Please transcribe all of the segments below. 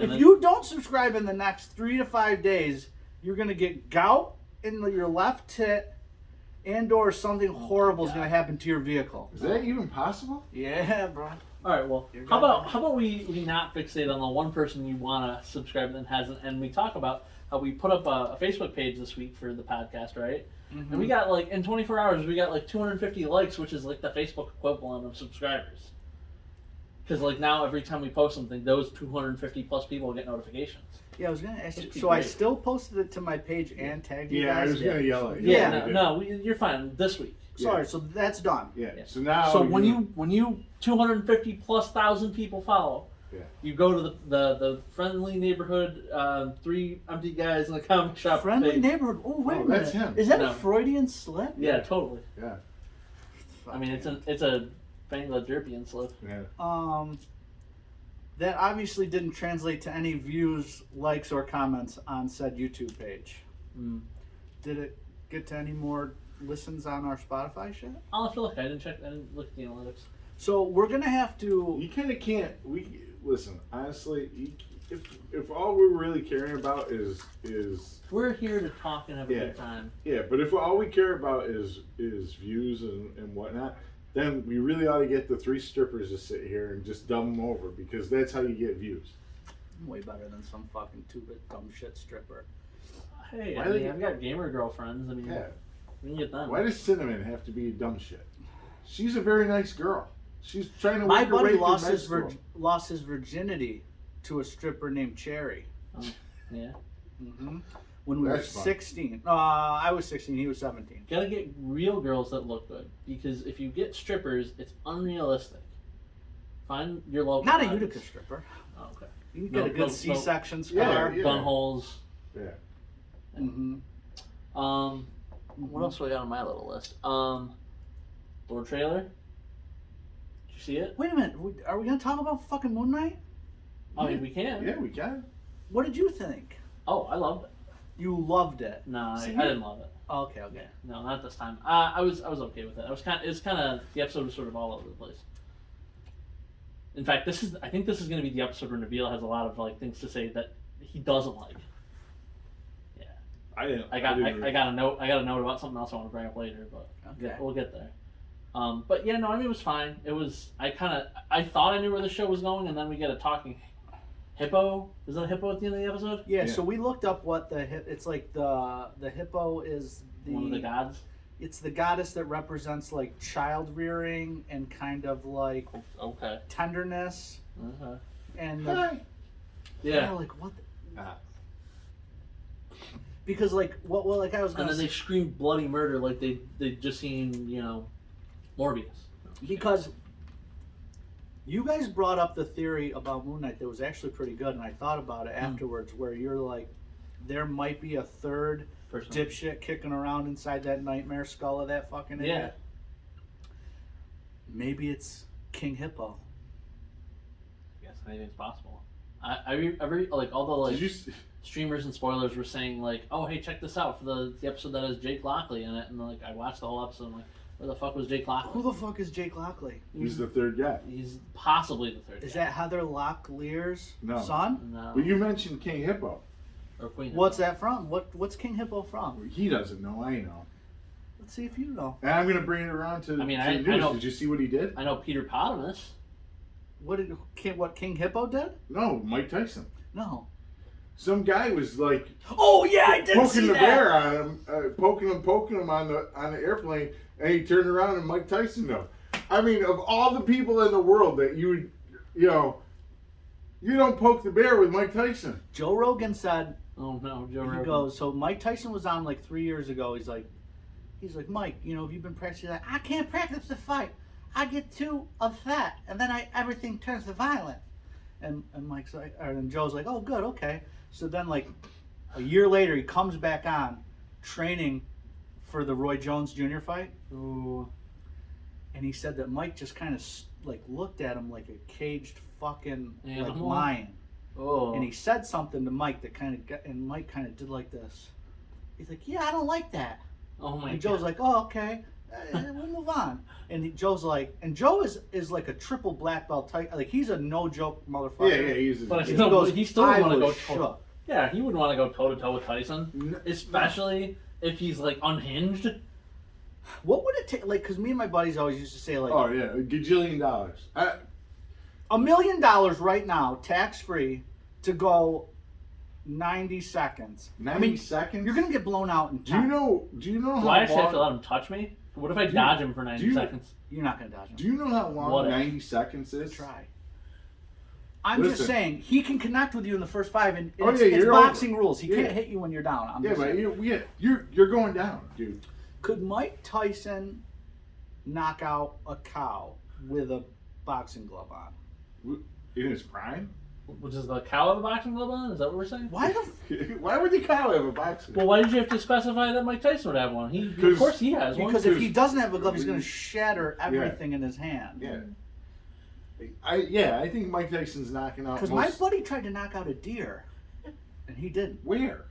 If you don't subscribe in the next 3 to 5 days, you're gonna get gout in your left tit, and/or something horrible is gonna happen to your vehicle. Is that even possible? Yeah, bro. All right, well, how about we not fixate on the one person you want to subscribe and hasn't, and we talk about how we put up a Facebook page this week for the podcast, right? Mm-hmm. And we got like in 24 hours we got like 250 likes, which is like the Facebook equivalent of subscribers. Because like now every time we post something, those 250 plus people get notifications. Yeah, I was gonna ask you. So great. I still posted it to my page and tagged you guys. Yeah, I was gonna yell at you. Yeah, you're fine this week. Sorry, so that's done. Yeah. So now. So when you 250 plus thousand people follow, you go to the friendly neighborhood, 3 empty guys in the comic shop. Friendly page. neighborhood. Oh wait a minute. That's him. Is that a Freudian slip? Yeah, totally. Yeah. I mean, it's a Bangladesh slip. Yeah. That obviously didn't translate to any views, likes, or comments on said YouTube page. Mm. Did it get to any more listens on our Spotify shit? I'll have to look. I didn't look at the analytics. So we're gonna have to. You kind of can't. Listen. Honestly, if all we're really caring about is we're here to talk and have a good time. Yeah, but if all we care about is views and whatnot, then we really ought to get the 3 strippers to sit here and just dumb them over, because that's how you get views. I'm way better than some fucking 2-bit dumb shit stripper. Hey, I've got gamer girlfriends. I mean, we can get them. Why does Cinnamon have to be dumb shit? She's a very nice girl. She's trying to My work her way buddy through lost his virginity to a stripper named Cherry. Oh, yeah. Mm-hmm. When we were 16. I was 16, he was 17. Gotta get real girls that look good, because if you get strippers, it's unrealistic. Find your local. Not a Utica stripper. Oh, okay. You can get a good C-section scar. Bun holes. Yeah. Mm-hmm. What else do I got on my little list? Lord Trailer. Did you see it? Wait a minute. Are we gonna talk about fucking Moon Knight? I mean, we can. Yeah, we can. What did you think? Oh, I loved it. You loved it. No, I didn't love it. Oh, okay. Yeah, no, not this time. I was okay with it. The episode was sort of all over the place. In fact, I think this is going to be the episode where Nabil has a lot of like things to say that he doesn't like. Yeah. I got a note about something else I want to bring up later, but we'll get there. But yeah, no, I mean, it was fine. It was, I thought I knew where the show was going, and then we get a talking hippo. Is that a hippo at the end of the episode? Yeah. So we looked up what it's like. The hippo is one of the gods. It's the goddess that represents like child rearing and kind of like tenderness. Uh-huh. And like what? Because like what? Well, like I was. And then they scream bloody murder like they just seen Morbius. Because you guys brought up the theory about Moon Knight that was actually pretty good, and I thought about it afterwards, where you're like, there might be a third dipshit kicking around inside that nightmare skull of that fucking idiot. Maybe it's King Hippo. I guess anything's possible. I like all the like streamers and spoilers were saying like, oh hey, check this out for the episode that has Jake Lockley in it, and like I watched the whole episode. And, like, where the fuck was Jake Lockley? Who the fuck is Jake Lockley? He's the third guy. He's possibly the third guy. Is that Heather Locklear's son? No. But you mentioned King Hippo. Or Queen What's Hippo. that from? What's King Hippo from? He doesn't know. I know. Let's see if you know. And I'm gonna bring it around to. I news. know. Did you see what he did? I know Peter Potamus. What King Hippo did? No, Mike Tyson. No. Some guy was like. Oh yeah, I did poking see the that. bear on him, poking him on the airplane, and he turned around and Mike Tyson though. I mean, of all the people in the world that you don't poke the bear with Mike Tyson. Joe Rogan said. Oh no, Joe Rogan. He goes, so Mike Tyson was on like 3 years ago. He's like, Mike, have you been practicing that? I can't practice the fight. I get too upset, and then everything turns to violent. And Mike's like, and Joe's like, oh, good, okay. So then like a year later, he comes back on, training for the Roy Jones Jr. fight. Ooh. And he said that Mike just kind of like looked at him like a caged fucking like Animal? lion. Oh. And he said something to Mike that and Mike kind of did like this. He's like, yeah, I don't like that. Oh my God. And Joe's like, oh, okay. We'll move on. And Joe's like, and Joe is like a triple black belt type. Like he's a no joke motherfucker. Yeah, he's. But He goes, he still I would want to go was toe. shook. Yeah, he would want to go toe to toe with Tyson, No. especially if he's like unhinged. What would it take? Like, because me and my buddies always used to say, like, Oh yeah, $1 gajillion. $1 million right now, tax free, to go 90 seconds. 90 seconds. You're gonna get blown out in Do you 10. know? Do you know Do how I actually have to long? let him touch me? What if I dodge him for 90 you- seconds? You're not gonna dodge him. Do you know how long What if? 90 seconds is? Try. I'm just Listen. saying he can connect with you in the first 5, and Oh, it's, yeah, it's you're boxing over. rules. He can't Yeah. hit you when you're down. I'm Yeah, just but saying. you're going down, dude. Could Mike Tyson knock out a cow with a boxing glove on? In his prime? Which is the cow of a boxing glove on? Is that what we're saying? Why the? Why would the cow have a boxing? Well, why did you have to specify that Mike Tyson would have one? Of 'Cause- course he has one. Because if he doesn't have a glove, he's gonna shatter Yeah. everything in his hand. Yeah. I think Mike Tyson's knocking out. Because my buddy tried to knock out a deer, and he didn't. Where?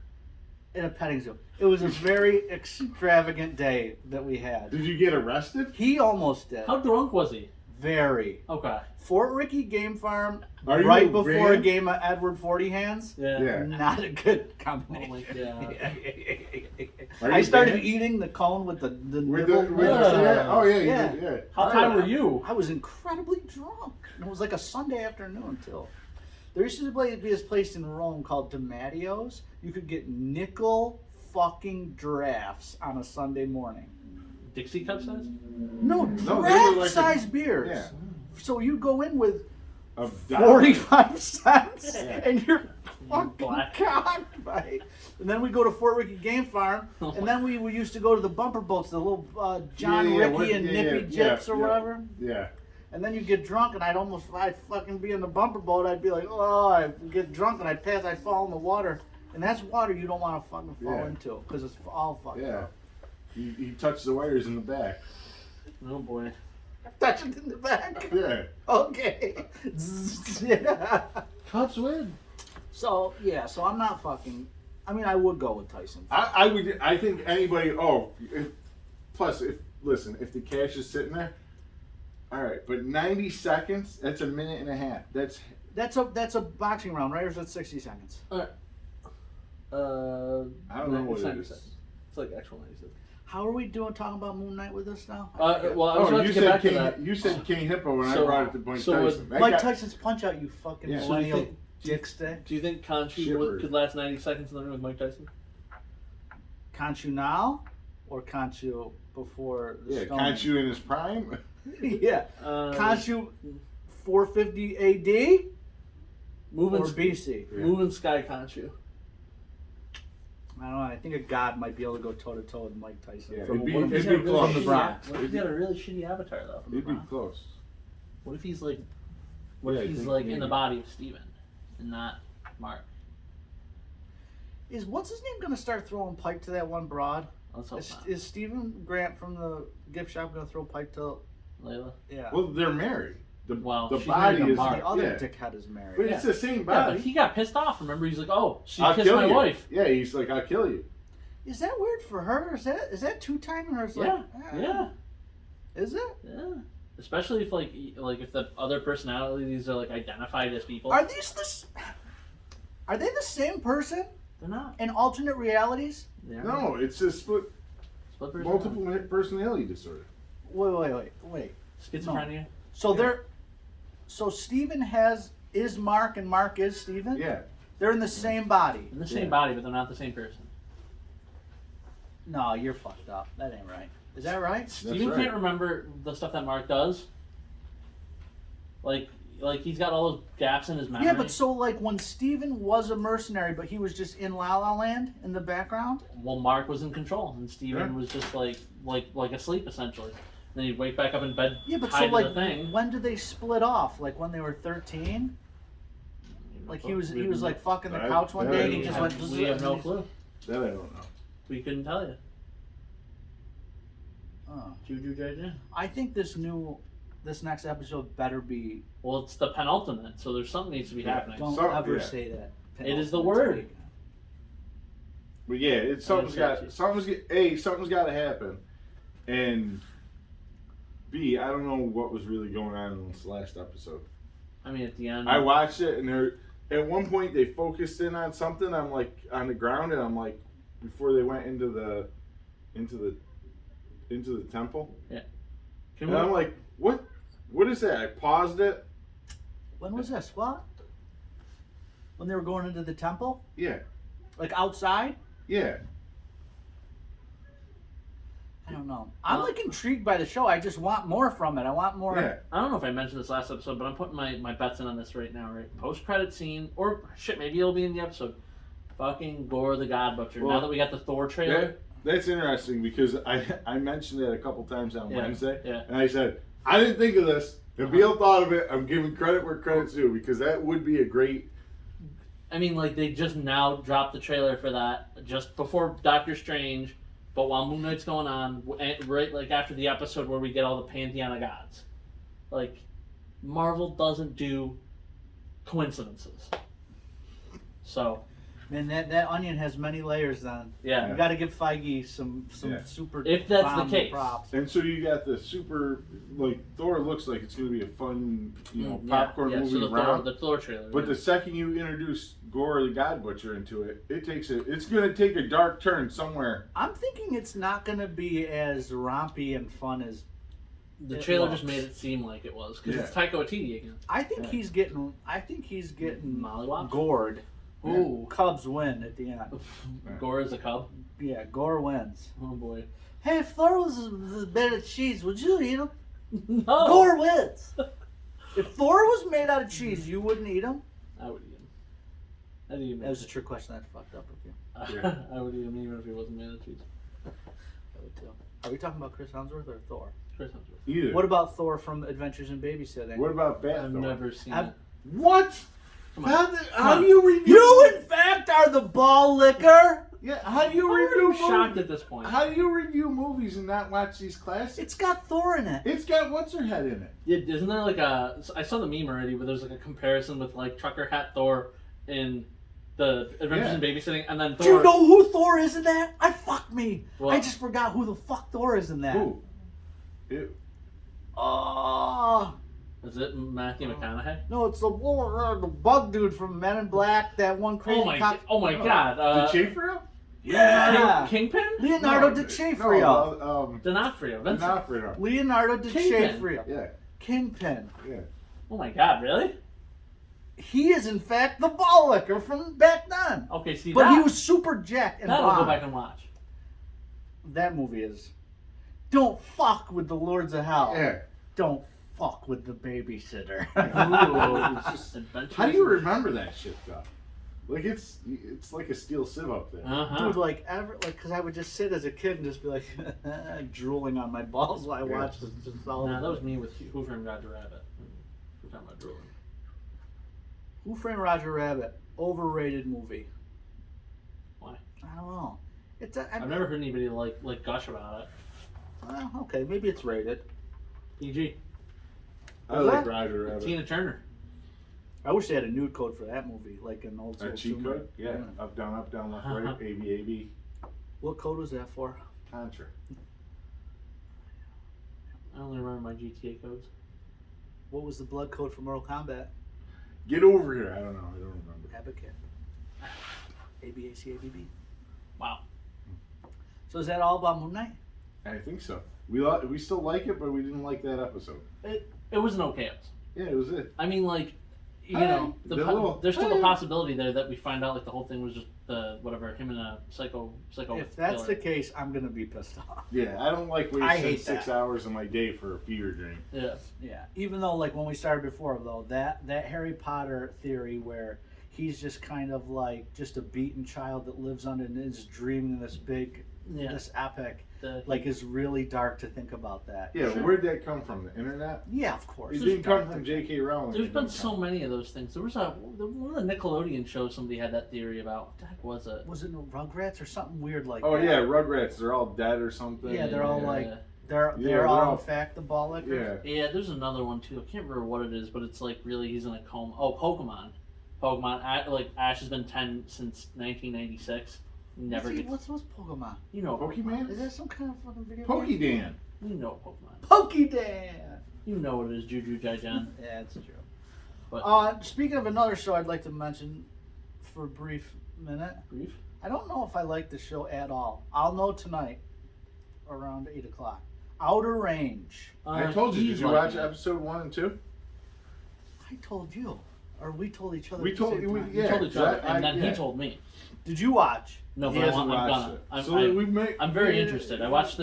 In a petting zoo. It was a very extravagant day that we had. Did you get arrested? He almost did. How drunk was he? Very. Okay. Fort Ricky Game Farm, Are you right a before a fan? game of Edward 40 Hands. Yeah. Yeah. Not a good Oh combination. my god. Are I you started banned? eating the cone with the With nibble. the, with Yeah. the, oh yeah, Yeah. yeah. How All high right. were you? I was incredibly drunk. It was like a Sunday afternoon too. There used to be this place in Rome called DiMattio's. You could get nickel fucking drafts on a Sunday morning. Dixie cup size? No, No, they were draft like size a- beers. Yeah. So you go in with A 45 cents Yeah. and you're fucking Black. cocked, right? And then we go to Fort Ricky Game Farm, Oh and then we used to go to the bumper boats, the little John Yeah, Ricky and Nippy Jips or whatever. Yeah. And then you get drunk, and I'd fucking be in the bumper boat. I'd be like, oh, I'd get drunk, and I'd fall in the water. And that's water you don't want to fucking fall Yeah. into, because it's all fucked Yeah. up. You touched the wires in the back. Oh boy. Touch it in the back. Yeah. Okay. Yeah. Cubs win. So, yeah, so I'm not fucking... I mean, I would go with Tyson. I would. I think anybody. Oh, plus, if the cash is sitting there, all right. But 90 seconds. That's a minute and a half. That's a boxing round, right? Or is that 60 seconds? I don't know what it is. It's like actual 90 seconds. How are we doing talking about Moon Knight with us now? Well, I was Oh, about you to get said back to King. that. You said King Hippo, and So- I brought it to Mike so Tyson. That Mike guy- Tyson's punch out, you fucking Yeah. millennial So do you dick stick. Do you think Conchu Shitbird. could last 90 seconds in the ring with Mike Tyson? Can't you now? Or can't you before the Yeah, stone? can't you in his prime? Yeah. Uh, Can't you 450 AD moving, or BC? Yeah. moving Sky Conchu. I don't know. I think a god might be able to go toe to toe with Mike Tyson. Yeah, From, it'd be- what if it'd he's be from close. the Bronx. What if he's got a really shitty avatar though? From the He'd be Bronx? close. What if he's like, what Yeah, I if he's think like in maybe. the body of Steven and not Mark? Is what's his name going to start throwing pipe to that one broad? Let's hope Is, not. is Stephen Grant from the gift shop going to throw pipe to? Layla. Yeah. Well, they're married. Well, The she's body married to is Mark. the other yeah. dickhead is married. But it's the same Yeah, body. but he got pissed off. Remember, he's like, "Oh, she I'll kissed kill my you. wife." Yeah, he's like, I'll kill you. Is that weird for her? Is that two timing or is it Yeah, like, yeah, Is it? yeah. Especially if like if the other personalities are like identified as people. Are these this? Are they the same person They're not. in alternate realities? They're No, it's a split, Split personality. multiple personality disorder. Wait. Schizophrenia. So they're, so Steven is Mark and Mark is Steven? Yeah. They're in the same body. In the same Yeah. body, but they're not the same person. No, you're fucked up. That ain't right. Is that right? Steven right. can't remember the stuff that Mark does. Like he's got all those gaps in his memory. Yeah, but so like when Steven was a mercenary, but he was just in La La Land in the background. Well, Mark was in control, and Steven Yeah. was just like asleep essentially. Then he'd wake back up in bed, Yeah, but tied so like to the thing. when did they split off? Like when they were 13? Like he was like fucking the couch one day and he just went. We have no clue. That I don't know. We couldn't tell you. Oh. Juju JJ. I think this next episode better be. Well, it's the penultimate, so there's something needs to be Yeah. happening. Don't So- ever yeah. say that. It is the word. But yeah, it's something's got to happen. and B, I don't know what was really going on in this last episode. I mean, at the end, I watched it, and at one point they focused in on something. I'm like on the ground, and I'm like, before they went into the temple. Yeah. And I'm like, what is that? I paused it. When was this? What? When they were going into the temple? Yeah. Like outside? Yeah. I don't know. I'm like intrigued by the show. I just want more from it. I want more. Yeah. I don't know if I mentioned this last episode, but I'm putting my bets in on this right now, right? Post-credit scene, or shit, maybe it'll be in the episode. Fucking Gore the God Butcher. Well, now that we got the Thor trailer. That's interesting because I mentioned it a couple times on Wednesday, yeah. and I said I didn't think of this. Nabil thought of it. I'm giving credit where credit's due because that would be a great. I mean, like, they just now dropped the trailer for that just before Doctor Strange, but while Moon Knight's going on, right, like, after the episode where we get all the Pantheon of Gods. Like, Marvel doesn't do coincidences. So, Man, that onion has many layers then. yeah. You got to give Feige some super. If that's the bomb case. props. And so you got the super like Thor looks like it's going to be a fun Yeah, popcorn yeah, movie so round. the Thor trailer. But yeah. the second you introduce Gore the God Butcher into it, it's going to take a dark turn somewhere. I'm thinking it's not going to be as rompy and fun as. The it trailer looks. just made it seem like it was because Yeah. it's Taika Waititi again. I think Yeah. he's getting. I think he's getting Mollywop? gored. Ooh. Cubs win at the end. Gore is a cub. Yeah, Gore wins. Oh boy. Hey, if Thor was a bit of cheese, would you eat him? No. Gore wins. If Thor was made out of cheese, you wouldn't eat him? I would eat him. I'd eat him. That was a trick question. I fucked up with you. Yeah. I would eat him even if he wasn't made of cheese. I would too. Are we talking about Chris Hemsworth or Thor? Chris Hemsworth. Either. What about Thor from Adventures in Babysitting? What about Fat I've Thor? never seen I've- it. What? Come on. How do you review? You, in fact, are the ball licker. Yeah. How do you I'm review? already shocked movies? at this point. How do you review movies and not watch these classics? It's got Thor in it. It's got what's her head in it. Yeah, isn't there like a? I saw the meme already, where there's like a comparison with like Trucker Hat Thor in the Adventures in Babysitting, and then Thor. Do you know who Thor is in that? Fuck me. What? I just forgot who the fuck Thor is in that. Who? Ew. Oh. Is it Matthew McConaughey? No, it's the bug dude from Men in Black, that one crazy cop. Oh my God! DiCaprio? Yeah. Kingpin? Leonardo No, DiCaprio. No, D'Onofrio. Vincent. D'Onofrio. Leonardo Kingpin. DiCaprio. Yeah. Kingpin. Yeah. Oh my God! Really? He is, in fact, the ball licker from back then. Okay, see But that. he was super jacked and That I'll go blonde. back and watch. That movie is. Don't fuck with the Lords of Hell. Yeah. Don't fuck with the babysitter. Ooh, It's just- Adventures How do you remember that shit though? Like it's like a steel sieve up there. Uh-huh. Dude, because I would just sit as a kid and just be like drooling on my balls while I Yeah. watched this. Just all Nah, of that it. was me with Who Framed Roger Rabbit. We're talking about drooling. Who Framed Roger Rabbit? Overrated movie. Why? I don't know. I've never heard anybody like gush about it. Well, okay, maybe it's rated. PG. I like Roger Rabbit. Tina Turner. I wish they had a nude code for that movie, like an old A school. cheat Tomb code? Raider. Yeah. Up, down, left, right. A, B, A, B. What code was that for? Contra. I only remember my GTA codes. What was the blood code for Mortal Kombat? Get over here. I don't know. I don't remember. Abacab. ABACABB. Wow. So is that all about Moon Knight? I think so. We still like it, but we didn't like that episode. It was an okay episode. Yeah, it was it. I mean, like, you Hey, know, there's still the hey. possibility there that we find out like the whole thing was just him and a psycho. If that's killer. the case, I'm gonna be pissed off. Yeah, I don't like I wasting hate 6 that. hours of my day for a fever dream. Yeah. Yeah. Even though, like when we started before, though, that Harry Potter theory where he's just kind of like just a beaten child that lives on and is dreaming this big, Yeah. this epic, The- like is really dark to think about that. Yeah, Sure. where'd that come from? The internet? Yeah, of course. It There's didn't come from J.K. Rowling. There's It been didn't so come- many of those things. There was one of the Nickelodeon shows somebody had that theory about. What the heck was it? Was it no Rugrats or something weird like Oh that? yeah, Rugrats. They're all dead or something. Yeah, they're all like they're they're all all- in fact the ball lickers. Yeah. Yeah, there's another one too. I can't remember what it is, but it's like really he's in a coma. Oh, Pokemon. Like Ash has been 10 since 1996, Never get. What's Pokemon? You know Pokemon? Is that some kind of fucking video game? Pokedan. You know Pokemon. Pokedan! You know what it is, Juju Jaijan. Yeah, it's true. But Speaking of another show I'd like to mention for a brief minute. brief. I don't know if I like the show at all. I'll know tonight around 8 o'clock. Outer Range. I told you. he's Did you like watch me. episode 1 and 2? I told you. Or we told each other We at the told same you. time. We told each other, I- and then yeah. he told me. Did you watch? No, He but hasn't I'm watched gonna. it. I'm, So I'm very yeah. interested. I watched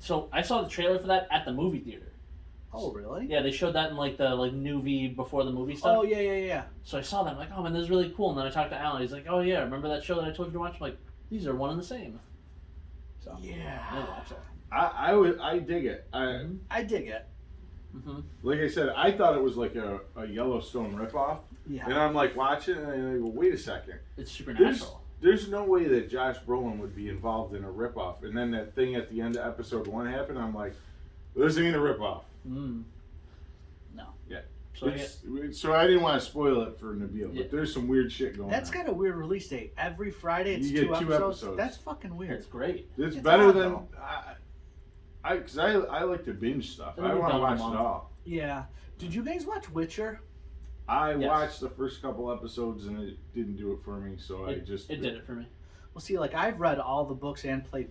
so I saw the trailer for that at the movie theater. Oh, really? Yeah, they showed that in like the Newbie before the movie stuff. Oh, yeah. So I saw that. I'm like, oh man, this is really cool. And then I talked to Alan. He's like, oh yeah, remember that show that I told you to watch? I'm like, these are one and the same. So I Yeah. watched it. I dig it. I dig it. Mm-hmm. Like I said, I thought it was like a Yellowstone ripoff. Yeah. And I'm like watching it, and I go, wait a second. It's supernatural. There's no way that Josh Brolin would be involved in a ripoff. And then that thing at the end of episode 1 happened. I'm like, this ain't a ripoff. Mm. No. Yeah. So So I didn't want to spoil it for Nabil, Yeah. but there's some weird shit going That's on. got a weird release date. Every Friday it's You get 2 2 episodes. episodes. That's fucking weird. it's great. It's It's better odd, than though. because I like to binge stuff. It'll I be want to done in a watch it month. all. Yeah. Did you guys watch Witcher? I Yes. watched the first couple episodes and it didn't do it for me, so I just It did it for me. Well, see, like I've read all the books and played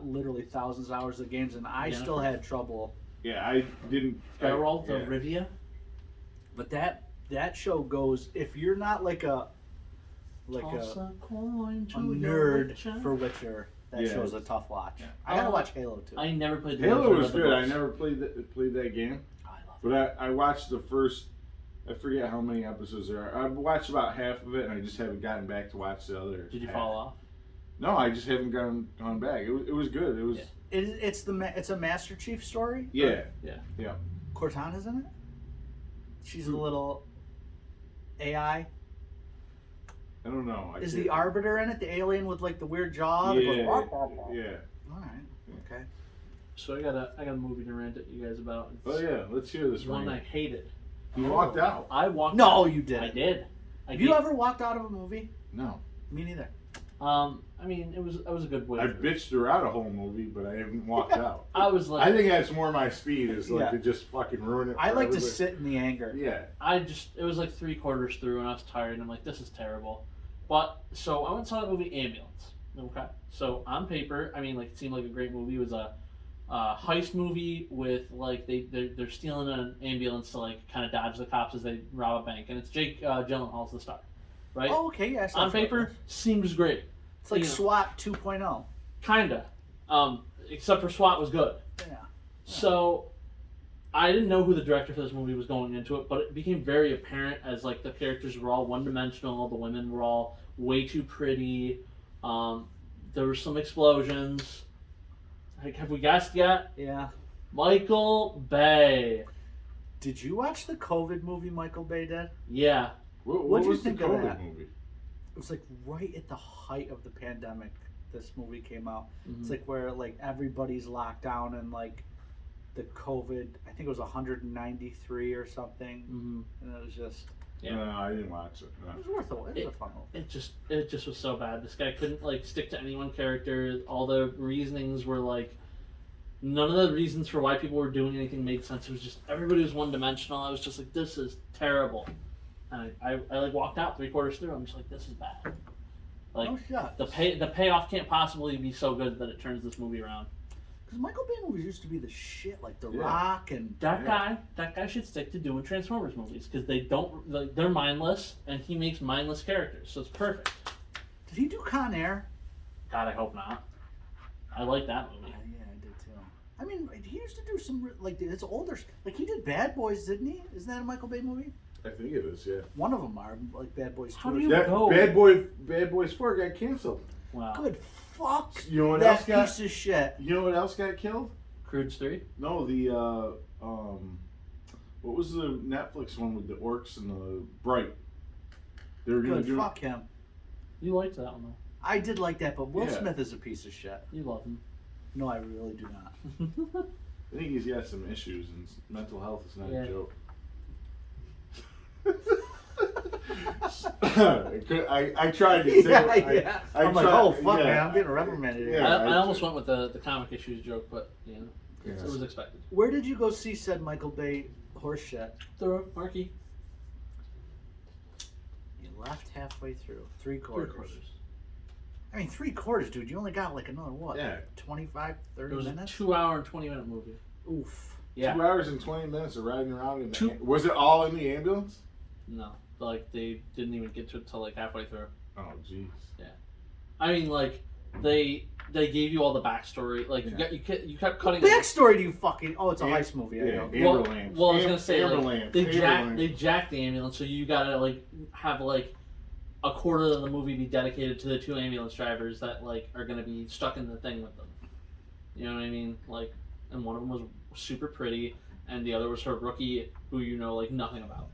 literally thousands of hours of games, and I Jennifer? still had trouble. Yeah, I didn't. Geralt yeah. of Rivia. But that show goes, if you're not like a Toss a coin a to your nerd Witcher. for Witcher, that Yeah. show's a tough watch. Yeah. I gotta watch Halo too. I never played the Halo games, I was read the good. I books. never played that game, I love it. but I watched the first. I forget how many episodes there are. I've watched about half of it, and I just haven't gotten back to watch the other. Did you half. fall off? No, I just haven't gone back. It was good. It was Yeah. It's a Master Chief story. yeah. Cortana's in it. She's a little AI. I don't know. Is the Arbiter in it? The alien with like the weird jaw? that goes, Yeah, "Wah, wah, wah." yeah. All right. Okay. So I got a movie to rant at you guys about. It's Oh yeah, let's hear this one one. I hated. You walked out. I walked. No, out. you didn't. I did. Have you ever walked out of a movie? No, Me neither. I mean, it was a good way. I bitched throughout a whole movie, but I haven't walked out. I was like, I think that's more my speed. Is like Yeah. to just fucking ruin it. I for like to everybody. sit in the anger. Yeah. it was like 3/4 through, and I was tired, and I'm like, this is terrible. But so I went and saw the movie Ambulance. Okay. So on paper, I mean, like it seemed like a great movie. It was a heist movie with like they're stealing an ambulance to like kind of dodge the cops as they rob a bank, and it's Jake Gyllenhaal's the star, right? Oh, okay. Yeah. I saw on that. paper, seems great. it's like you know. SWAT 2.0. Kinda. Except for SWAT was good. Yeah. So I didn't know who the director for this movie was going into it, but it became very apparent as like the characters were all one-dimensional, the women were all way too pretty. There were some explosions. Like, have we guessed yet? Yeah. Michael Bay. Did you watch the COVID movie Michael Bay did? Yeah. What What'd you was think the of COVID that? movie? It was like right at the height of the pandemic. This movie came out. Mhm. It's like where like everybody's locked down and like the COVID. I think it was 193 or something, Mm-hmm. and it was just. Yeah. No, I didn't watch it. No. It was worth it. It was a fun movie. It just was so bad. This guy couldn't like stick to any one character. All the reasonings were like none of the reasons for why people were doing anything made sense. It was just everybody was one dimensional. I was just like, this is terrible. And I like walked out 3/4 through. I'm just like, this is bad. Like Oh shit. the payoff can't possibly be so good that it turns this movie around. Because Michael Bay movies used to be the shit, like The Yeah. Rock and. That guy should stick to doing Transformers movies because they don't like they're mindless and he makes mindless characters, so it's perfect. Did he do Con Air? God, I hope not. I like that movie. Yeah, I did too. I mean, he used to do some like it's older. Like he did Bad Boys, didn't he? Isn't that a Michael Bay movie? I think it is. Yeah. One of them are like Bad Boys 2. How or do you something. go? Bad Boys 4 got canceled. Wow. Good fuck. You know what that else got? piece of shit. You know what else got killed? Croods 3? No, the what was the Netflix one with the orcs and the Bright? They were gonna Good do. fuck him. You liked that one though. I did like that, but Will Yeah. Smith is a piece of shit. You love him. No, I really do not. I think he's got some issues, and mental health is not Yeah. a joke. I tried to say yeah. I'm like, oh fuck, yeah. man, I'm getting reprimanded here. Yeah. I almost went with the comic issues joke, but you know, Yes. it was expected. Where did you go see said Michael Bay horse shit? The Marky. You left halfway through. Three quarters. I mean, 3/4, dude. You only got like another what? Yeah. 25, 30 It was minutes? a 2 hour and 20-minute movie. Oof. Yeah. 2 hours and 20 minutes of riding around in Two- was it all in the ambulance? No, like they didn't even get to it till like halfway through. Oh jeez. I mean, like they gave you all the backstory. Like Yeah. you kept cutting. Backstory do you fucking... Oh, it's a heist movie. I Yeah. know. Well, Ambulance. well, I was gonna say like, Ambulance. they Ambulance. jacked the ambulance, so you gotta like have like a quarter of the movie be dedicated to the 2 ambulance drivers that like are gonna be stuck in the thing with them. You know what I mean? Like, and one of them was super pretty, and the other was her rookie, who you know like nothing about,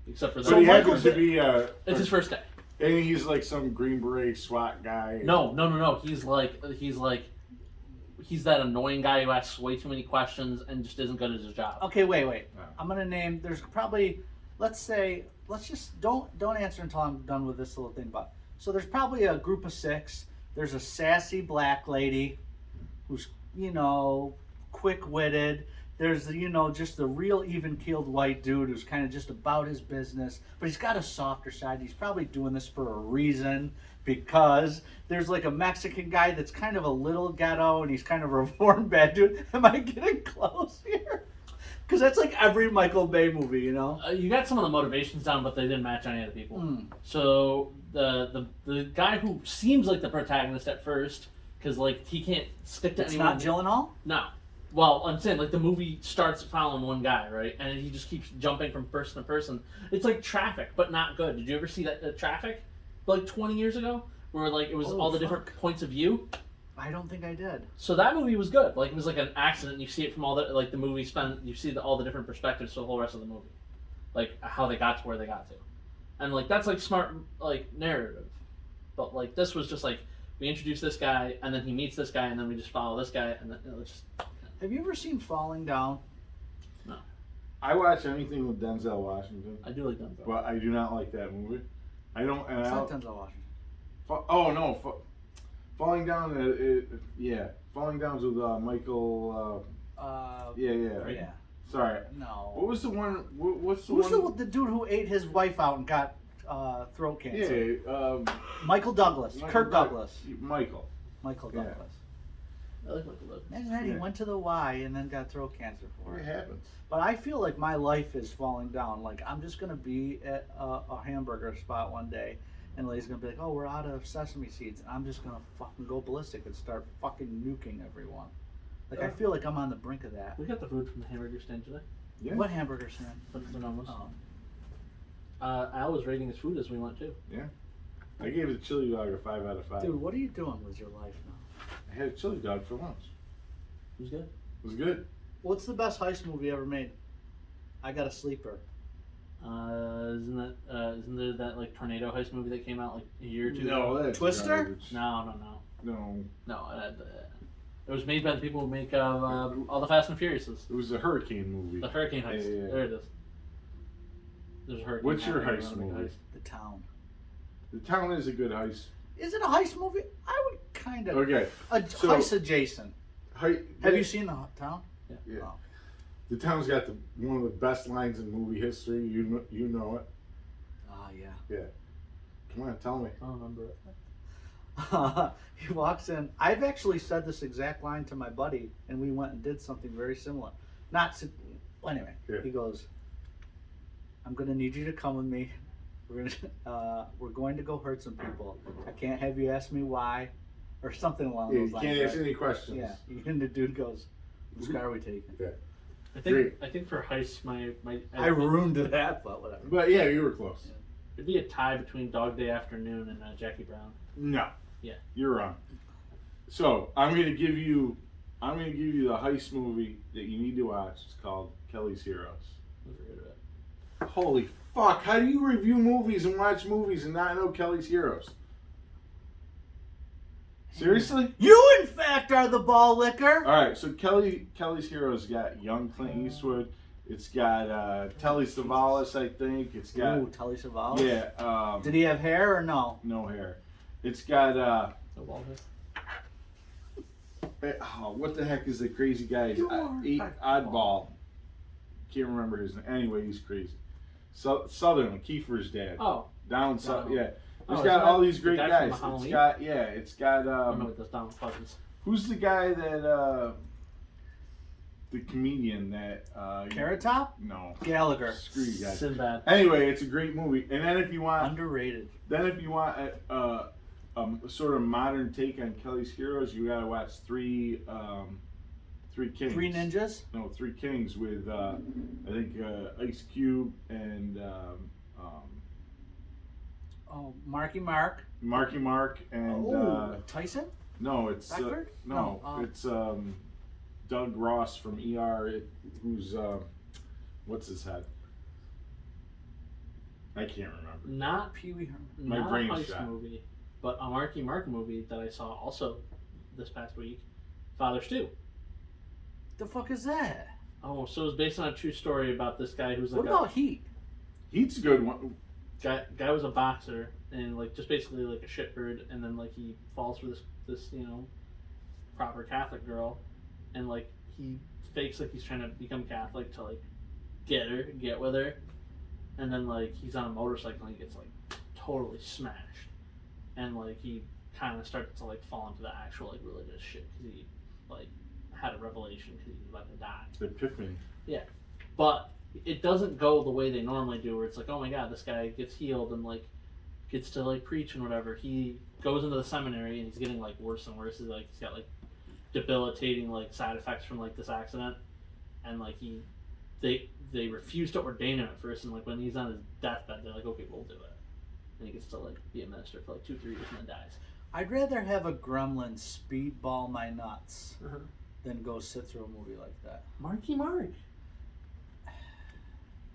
except for that. So he Michael happens to Bay- be It's his first day. and he's like some Green Beret SWAT guy. No. He's that annoying guy who asks way too many questions and just isn't good at his job. Okay, wait. No. I'm gonna name... There's probably... Let's just... Don't answer until I'm done with this little thing. But so there's probably a group of 6. There's a sassy black lady who's, you know, quick-witted. There's, you know, just the real even-keeled white dude who's kind of just about his business, but he's got a softer side. He's probably doing this for a reason, because there's like a Mexican guy that's kind of a little ghetto, and he's kind of a reformed bad dude. Am I getting close here? Because that's like every Michael Bay movie, you know? You got some of the motivations down, but they didn't match any of the people. Mm. So the guy who seems like the protagonist at first, because like he can't stick to It's anyone. not Gyllenhaal? No. Well, I'm saying like the movie starts following one guy, right, and he just keeps jumping from person to person. It's like Traffic, but not good. Did you ever see that Traffic, like 20 years ago, where like it was Oh, all the fuck. different points of view? I don't think I did. So that movie was good. Like it was like an accident. And you see it from all the like the movie you see all the different perspectives for the whole rest of the movie, like how they got to where they got to, and like that's like smart like narrative. But like this was just like we introduce this guy and then he meets this guy and then we just follow this guy and then it was just. Have you ever seen Falling Down? I watch anything with Denzel Washington, I do like Denzel. but I do not like that movie. I don't. And It's I not don't Denzel Washington. oh no, Falling Down. Yeah, Falling Down's with Michael. Yeah. Yeah. Sorry. No. What was the one? What's the Who's one? the dude who ate his wife out and got throat cancer? Yeah. Michael Douglas. Kirk Douglas. Michael. Michael Yeah. Douglas. I like Michael Douglas. Imagine that he Yeah. went to the Y and then got throat cancer for It it. happens. But I feel like my life is falling down. Like I'm just gonna be at a hamburger spot one day, and Lay's gonna be like, "Oh, we're out of sesame seeds," and I'm just gonna fucking go ballistic and start fucking nuking everyone. Like I feel like I'm on the brink of that. We got the food from the hamburger stand today. Yeah. What hamburger stand? Bonomo's. Oh. Al was rating his food as we went too. I gave the chili dog a 5 out of 5. Dude, what are you doing with your life now? I had a chili dog for lunch. It was good. It was good. What's the best heist movie ever made? I got a sleeper. Isn't there that like tornado heist movie that came out like a year or two No, ago? that's Twister? garbage. No. No, It was made by the people who make all the Fast and Furiouses. it was a hurricane movie. The Hurricane Heist. Yeah. There it is. There's a hurricane. What's your happening heist around the movie? heist. The Town. The Town is a good heist. Is it a heist movie? I would kind of. Okay. So- Heist adjacent. Have you seen The Town? Yeah. Oh. The Town's got one of the best lines in movie history. You know it. Ah, yeah. Yeah. Come on, tell me. I don't remember it. He walks in. I've actually said this exact line to my buddy, and we went and did something very similar. Well, anyway, Yeah. he goes, "I'm gonna need you to come with me. We're going to go hurt some people. I can't have you ask me why, or something along Yeah, those you lines." can't ask right? any questions. Yeah. And the dude goes, "Whose car are we taking?" I think for heists, my I ruined that, but whatever. But yeah, you were close. it'd be a tie between Dog Day Afternoon and Jackie Brown. No. Yeah. You're wrong. So I'm gonna give you the heist movie that you need to watch. It's called Kelly's Heroes. Never heard of it. Holy fuck! How do you review movies and watch movies and not know Kelly's Heroes? Seriously? You, in fact, are the ball licker. All right. So Kelly's Heroes got young Clint Eastwood. It's got Telly Savalas, I think. It's got Ooh, Telly Savalas. yeah. Did he have hair or no? No hair. It's got No bald head. what the heck is the crazy guy? Oddball. Can't remember his name. Anyway, he's crazy. Southern Kiefer's dad. Oh. Down south. Yeah. It's Oh, got isn't all that these the great guy guys. from Halloween? It's got I don't know what those Donald Pleasants. who's the guy that the comedian that Carrot Top? no. Gallagher. Screw you guys. Sinbad. Anyway, it's a great movie. And then if you want Underrated. a sort of modern take on Kelly's Heroes, you gotta watch Three Kings. Three Ninjas? No, Three Kings with I think Ice Cube and Marky Mark. Marky Mark and Tyson? no, it's Beckford? it's Doug Ross from ER. Who's what's his head? I can't remember. Not Pee Wee Herman. My not brain a is heist shot. movie, but a Marky Mark movie that I saw also this past week, Father Stew. The fuck is that? Oh, so it's based on a true story about this guy who's What like about Heat? He's a good one. guy was a boxer and like just basically like a shitbird, and then like he falls for this proper Catholic girl, and like he fakes like he's trying to become Catholic to like get with her, and then like he's on a motorcycle and he gets like totally smashed, and like he kind of starts to like fall into the actual like religious shit because he like had a revelation because he was about to die. The Epiphany. But it doesn't go the way they normally do, where it's like, oh my god, this guy gets healed and like gets to like preach and whatever. He goes into the seminary and he's getting like worse and worse. He's got like debilitating like side effects from like this accident, and like they refuse to ordain him at first, and like when he's on his deathbed, they're like, okay, we'll do it, and he gets to like be a minister for like 2-3 years and then dies. I'd rather have a gremlin speedball my nuts than go sit through a movie like that. Marky Mark.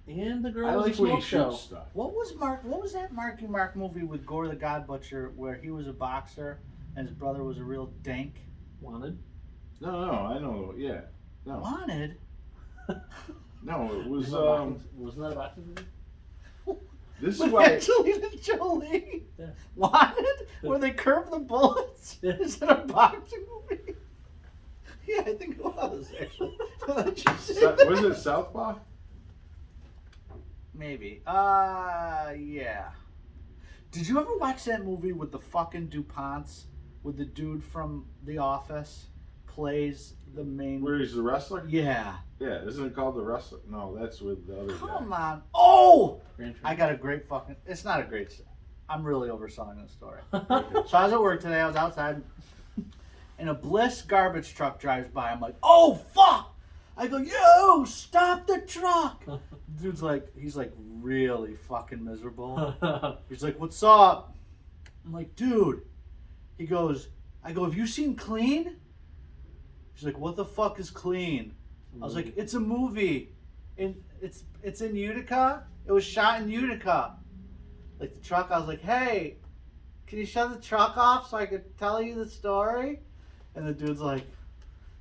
And the girl I was like a when he smoke show. shoots stuff. What was that Marky Mark movie with Gore the God Butcher where he was a boxer and his brother was a real dank? Wanted. No, I know. Yeah. No. Wanted? No, it was Wasn't that a boxing movie? this is With why Angelina Jolie? Yeah. Wanted? Where they curve the bullets? Yeah. Is that a boxing movie? Yeah, I think it was actually. was it Southpaw? Maybe. Yeah. Did you ever watch that movie with the fucking DuPonts? With the dude from The Office plays the main. Where he's the wrestler? Yeah. Yeah, isn't it called The Wrestler? No, that's with the other Come guy. on. Oh! Grand I got a great fucking. It's not a great. I'm really overselling this story. So I was at work today. I was outside, and a Bliss garbage truck drives by. I'm like, oh fuck! I go, yo, stop the truck! Dude's like, he's like really fucking miserable. He's like, what's up? I'm like, dude. He goes, I go, have you seen Clean? He's like, what the fuck is Clean? I was like, it's a movie. It's in Utica. It was shot in Utica. Like the truck, I was like, hey, can you shut the truck off so I could tell you the story? And the dude's like,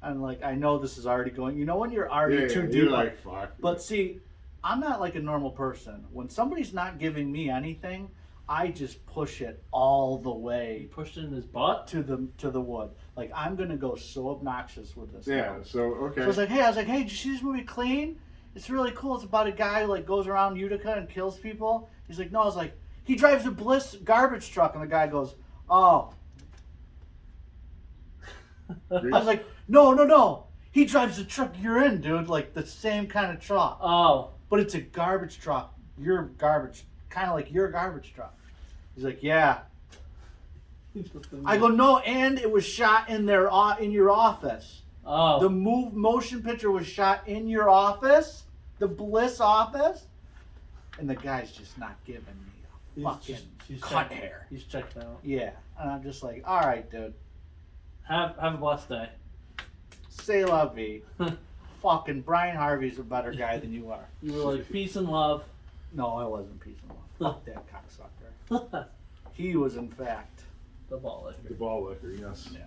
I'm like, I know this is already going. You know when you're already too deep. You're like, fuck. But see, I'm not like a normal person. When somebody's not giving me anything, I just push it all the He way pushed it in his butt. to the wood. Like I'm gonna go so obnoxious with this. Yeah, now. so okay. So I was like, hey, did you see this movie Clean? It's really cool. It's about a guy who like goes around Utica and kills people. He's like, no. I was like, he drives a Bliss garbage truck, and the guy goes, oh. I was like, no. He drives the truck you're in, dude. Like the same kind of truck. Oh. But it's a garbage truck. Your garbage, kind of like your garbage truck. He's like, yeah. I go, no, and it was shot in your office. Oh. The motion picture was shot in your office, the Bliss office, and the guy's just not giving me a fucking cut hair. He's checked out. Yeah, and I'm just like, all right, dude. Have a blessed day. C'est la vie. Fucking Brian Harvey's a better guy than you are. You were like, peace and love. No, I wasn't peace and love. Fuck that cocksucker. He was, in fact. The ball licker. The ball licker, yes. Yeah.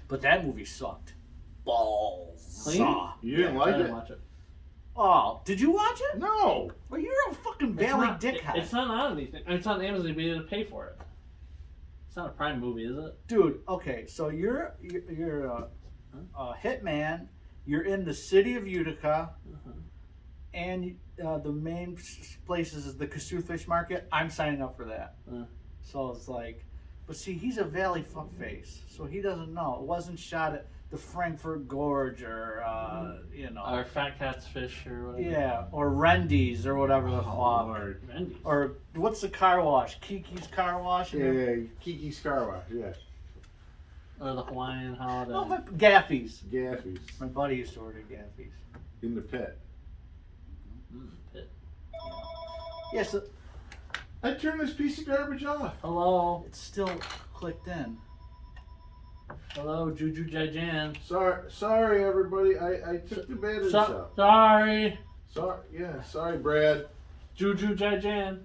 But that movie sucked. Balls. Clean? You didn't like I it? didn't watch it. Oh, did you watch it? No. Well, you're a fucking Valley dickhead. It's not on anything. It's on Amazon. You need to pay for it. It's not a Prime movie, is it? Dude, okay, so you're a hitman. You're in the city of Utica, and the main places is the Kasuth Fish Market. I'm signing up for that. So it's like, but see, he's a Valley fuckface, so he doesn't know. It wasn't shot at the Frankfurt Gorge or Or Fat Cat's Fish or whatever. yeah, or Rendy's or whatever the fuck. Lord. Wendy's. Or what's the car wash? Kiki's Car Wash? Yeah, Kiki's Car Wash, yeah. Or the Hawaiian Holiday. Oh, but Gaffey's. Gaffey's. My buddy used to work at Gaffey's. In the pit. Pit. Yes, I turned this piece of garbage off. Hello. it's still clicked in. Hello, Juju Jaijan. Sorry, everybody. I took the batteries out. Sorry. Sorry, Brad. Juju Jaijan.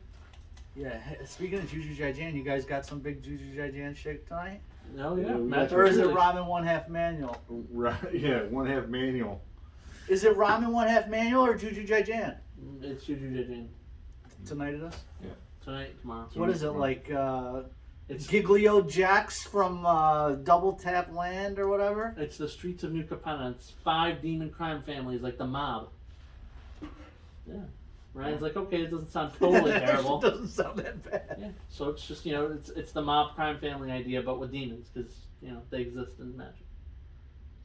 Yeah, speaking of Juju Jaijan, you guys got some big Juju Jaijan shit tonight? Oh, Yeah, yeah. we Matt got Or is it Truly. ramen 1/2 manual? Right, yeah, 1/2 manual. Is it ramen 1/2 manual or Juju Jaijan? It's Juju Jaijan. Tonight it is? Tonight, tomorrow. What is it, like It's Giglio Jacks from Double Tap Land or whatever? It's the streets of New Capenna. It's 5 demon crime families like the mob. Yeah. Ryan's like, okay, it doesn't sound totally terrible. It doesn't sound that bad. Yeah. So it's just, it's the mob crime family idea, but with demons, because, they exist in magic.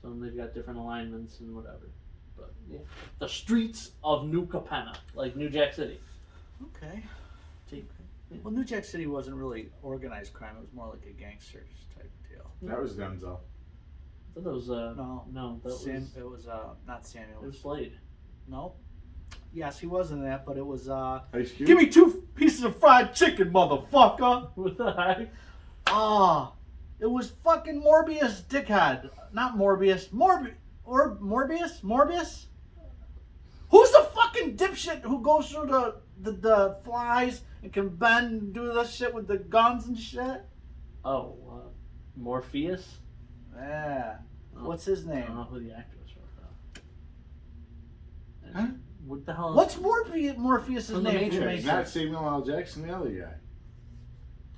So they've got different alignments and whatever. But, yeah. The streets of New Capenna, like New Jack City. Okay. See? Well, New Jack City wasn't really organized crime. It was more like a gangsters type deal. That was Denzel. I thought it was, No, that it was not Samuel. it was Blade. No. Yes, he was in that, but it was Ice Cube? give me 2 pieces of fried chicken, motherfucker. What the heck? It was fucking Morbius dickhead. Not Morbius. Morbius? Who's the fucking dipshit who goes through the flies and can bend and do this shit with the guns and shit? Oh, Morpheus? Yeah. Oh, What's his I don't name? know who the actor was for. Huh? What the hell? What's Morpheus' From the name? Matrix. Yeah, it's not Samuel L. Jackson, the other guy.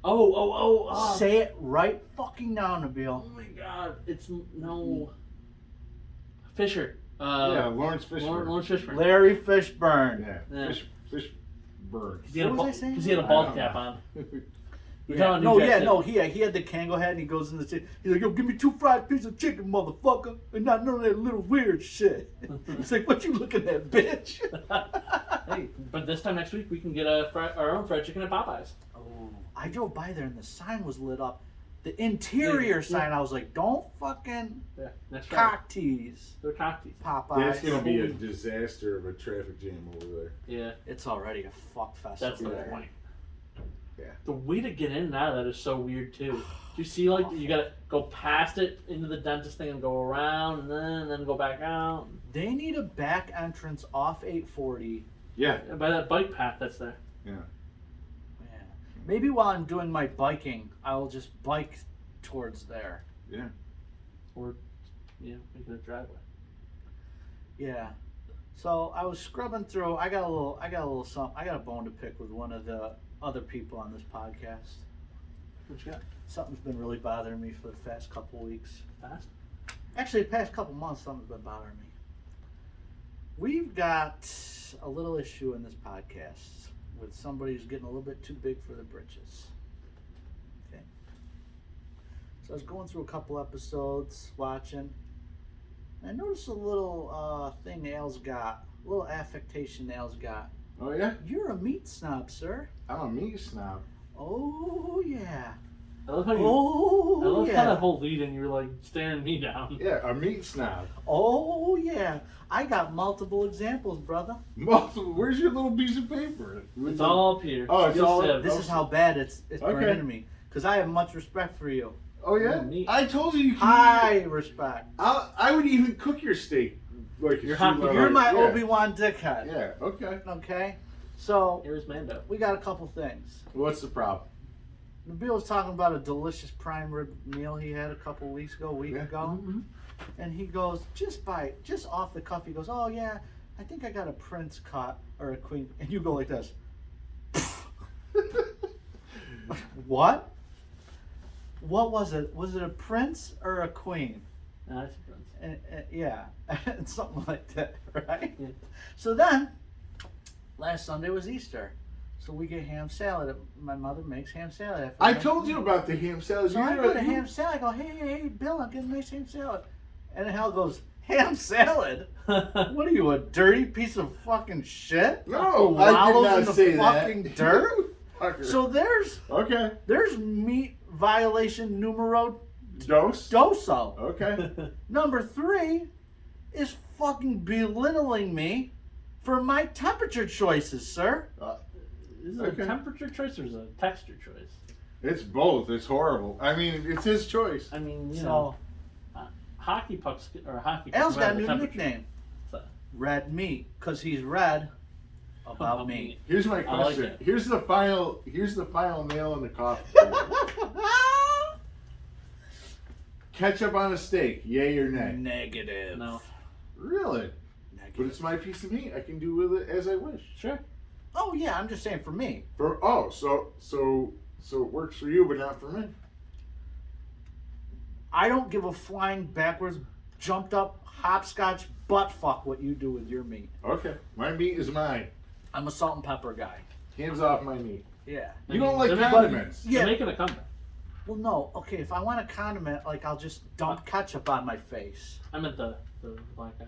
Oh. Say it right fucking now, Nabil. Oh my God! It's no Fisher. Yeah, Lawrence Fishburne. Lawrence Fishburne. Larry Fishburne. Yeah, Fishburne. Because he had What was I saying? Because he had a I bald don't cap know. on. He had the Kango head and he goes in the city. He's like, yo, give me 2 fried pieces of chicken, motherfucker, and not none of that little weird shit. He's like, what you looking at, bitch? Hey, but this time next week we can get our own fried chicken at Popeyes. Oh, I drove by there and the sign was lit up. The interior sign, I was like, don't fucking Yeah, next Friday. cock tease They're cocktees. Popeyes. That's going to be a disaster of a traffic jam over there. Yeah, It's already a fuck fest. that's the over there. point. Yeah. The way to get in and out of that is so weird too. Do you see like you gotta go past it into the dentist thing and go around and then go back out? They need a back entrance off 840. Yeah. By that bike path that's there. Yeah. Yeah. Maybe while I'm doing my biking, I'll just bike towards there. Yeah. Or make it a driveway. Yeah. So I was scrubbing through. I got a little something. I got a bone to pick with one of the other people on this podcast. What you got? Something's been really bothering me for the past couple weeks. Fast? Actually, the past couple months, something's been bothering me. We've got a little issue in this podcast with somebody who's getting a little bit too big for the britches. Okay. So I was going through a couple episodes, watching, and I noticed a little thing Al's got, a little affectation Al's got. Oh, yeah? You're a meat snob, sir. I'm a meat snob. Oh, yeah. I love how you. I Oh, love how yeah. that whole lead and you're like staring me down. Yeah, a meat snob. Oh, yeah. I got multiple examples, brother. Multiple. Where's your little piece of paper? It's all up here. Oh, it's You'll all see up- it. This is how bad it's Okay. burned into me. Because I have much respect for you. Oh, yeah? Meat. I told you you can. High respect. I would even cook your steak. Like You're a hockey- street You're level. my Yeah. Obi-Wan dickhead. Yeah, okay. Okay? So, Here's Mando. we got a couple things. What's the problem? Nabil was talking about a delicious prime rib meal he had a couple weeks ago, a week Yeah. ago. Mm-hmm. And he goes, just off the cuff, he goes, oh, yeah, I think I got a prince cut or a queen, and you go like this. What? What was it? Was it a prince or a queen? No, that's a prince. Yeah, something like that, right? Yeah. So then, last Sunday was Easter, so we get ham salad. My mother makes ham salad. After I that. told you about the ham salad. So I go to ham salad. I go, hey, Bill, I'm getting a nice ham salad. And then Hal goes, ham salad? What are you, a dirty piece of fucking shit? No, Who I did wallows not in the say that. fucking dirt? Fucker. So there's Okay. meat violation numero Dose. doso. Okay. Number 3 is fucking belittling me for my temperature choices, sir. Is it Okay. a temperature choice or is it a texture choice? It's both. It's horrible. I mean, it's his choice. I mean, you So know, hockey pucks or hockey. Al's pucks got a the new temperature. nickname, So, Red Meat, because he's red about me. Here's my I like question. it. Here's the final nail in the coffin. Ketchup on a steak, yay or nay? Negative. No. Really? But Negative. it's my piece of meat. I can do with it as I wish. Sure. Oh yeah, I'm just saying for me. So it works for you, but not for me. I don't give a flying backwards, jumped up, hopscotch butt fuck what you do with your meat. Okay, my meat is mine. I'm a salt and pepper guy. Hands off my meat. Yeah. You don't like they're- condiments. Yeah. They're making a comeback. Well, no. Okay, if I want a condiment, like I'll just dump ketchup on my face. I meant the black guys.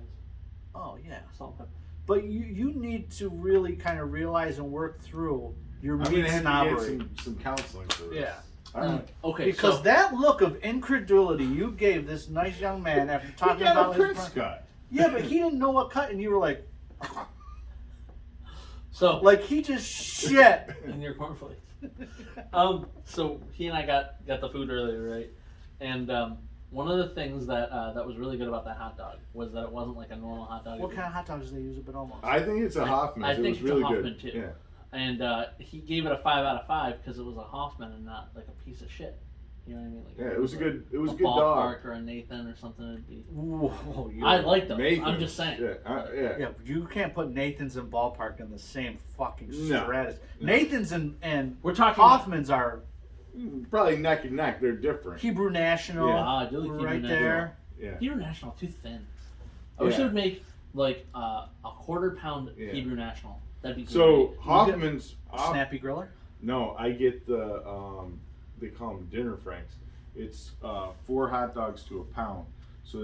Oh yeah. Salt and pepper. But you need to really kind of realize and work through your I'm meat gonna have snobbery. to get some counseling for this. Yeah. All right. Okay, Because so that look of incredulity you gave this nice young man after You talking got about a his Prince cut. Yeah, but he didn't know what cut, and you were like, like he just shit. in your cornflakes. So he and I got the food earlier, right? And one of the things that that was really good about that hot dog was that it wasn't like a normal hot dog. What kind of hot dogs do they use? But almost. I think it's a Hoffman. I It think was it's really a Hoffman good. too. Yeah. And he gave it a 5 out of 5 because it was a Hoffman and not like a piece of shit. You know what I mean? Like Yeah, it was a good a dog. Ballpark or a Nathan or something. It'd be. Whoa, I like them. Nathan's. I'm just saying. Yeah, yeah. Yeah, but you can't put Nathan's and Ballpark in the same fucking No. stratus. No. Nathan's and We're talking. Hoffman's are Probably neck and neck. They're different. Hebrew National. Yeah. I do like Hebrew right National. there. Yeah. Hebrew National too thin. I wish Yeah. they would make like a quarter-pound Yeah. Hebrew National. That'd be So great. Hoffman's. Snappy Griller. No, I get the they call them dinner franks. It's 4 hot dogs to a pound, so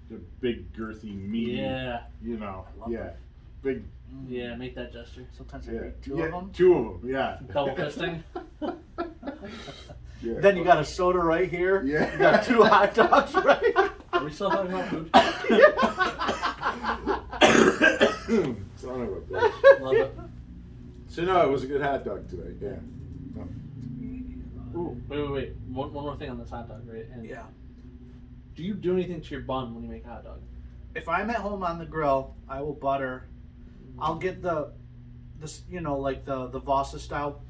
the big girthy meaty. Yeah, You know. love Yeah. them. Big. yeah. Make that gesture. Sometimes I Yeah. eat 2 yeah, of them. 2 of them. Yeah. Double fisting. Yeah. Then you got a soda right here. Yeah. You got 2 hot dogs right. Are we still talking about food? Son of a bitch. Love it. So no, it was a good hot dog today. Yeah. Ooh, wait. One more thing on this hot dog, right? And Yeah. do you do anything to your bun when you make a hot dog? If I'm at home on the grill, I will butter. I'll get the like the Vossa style,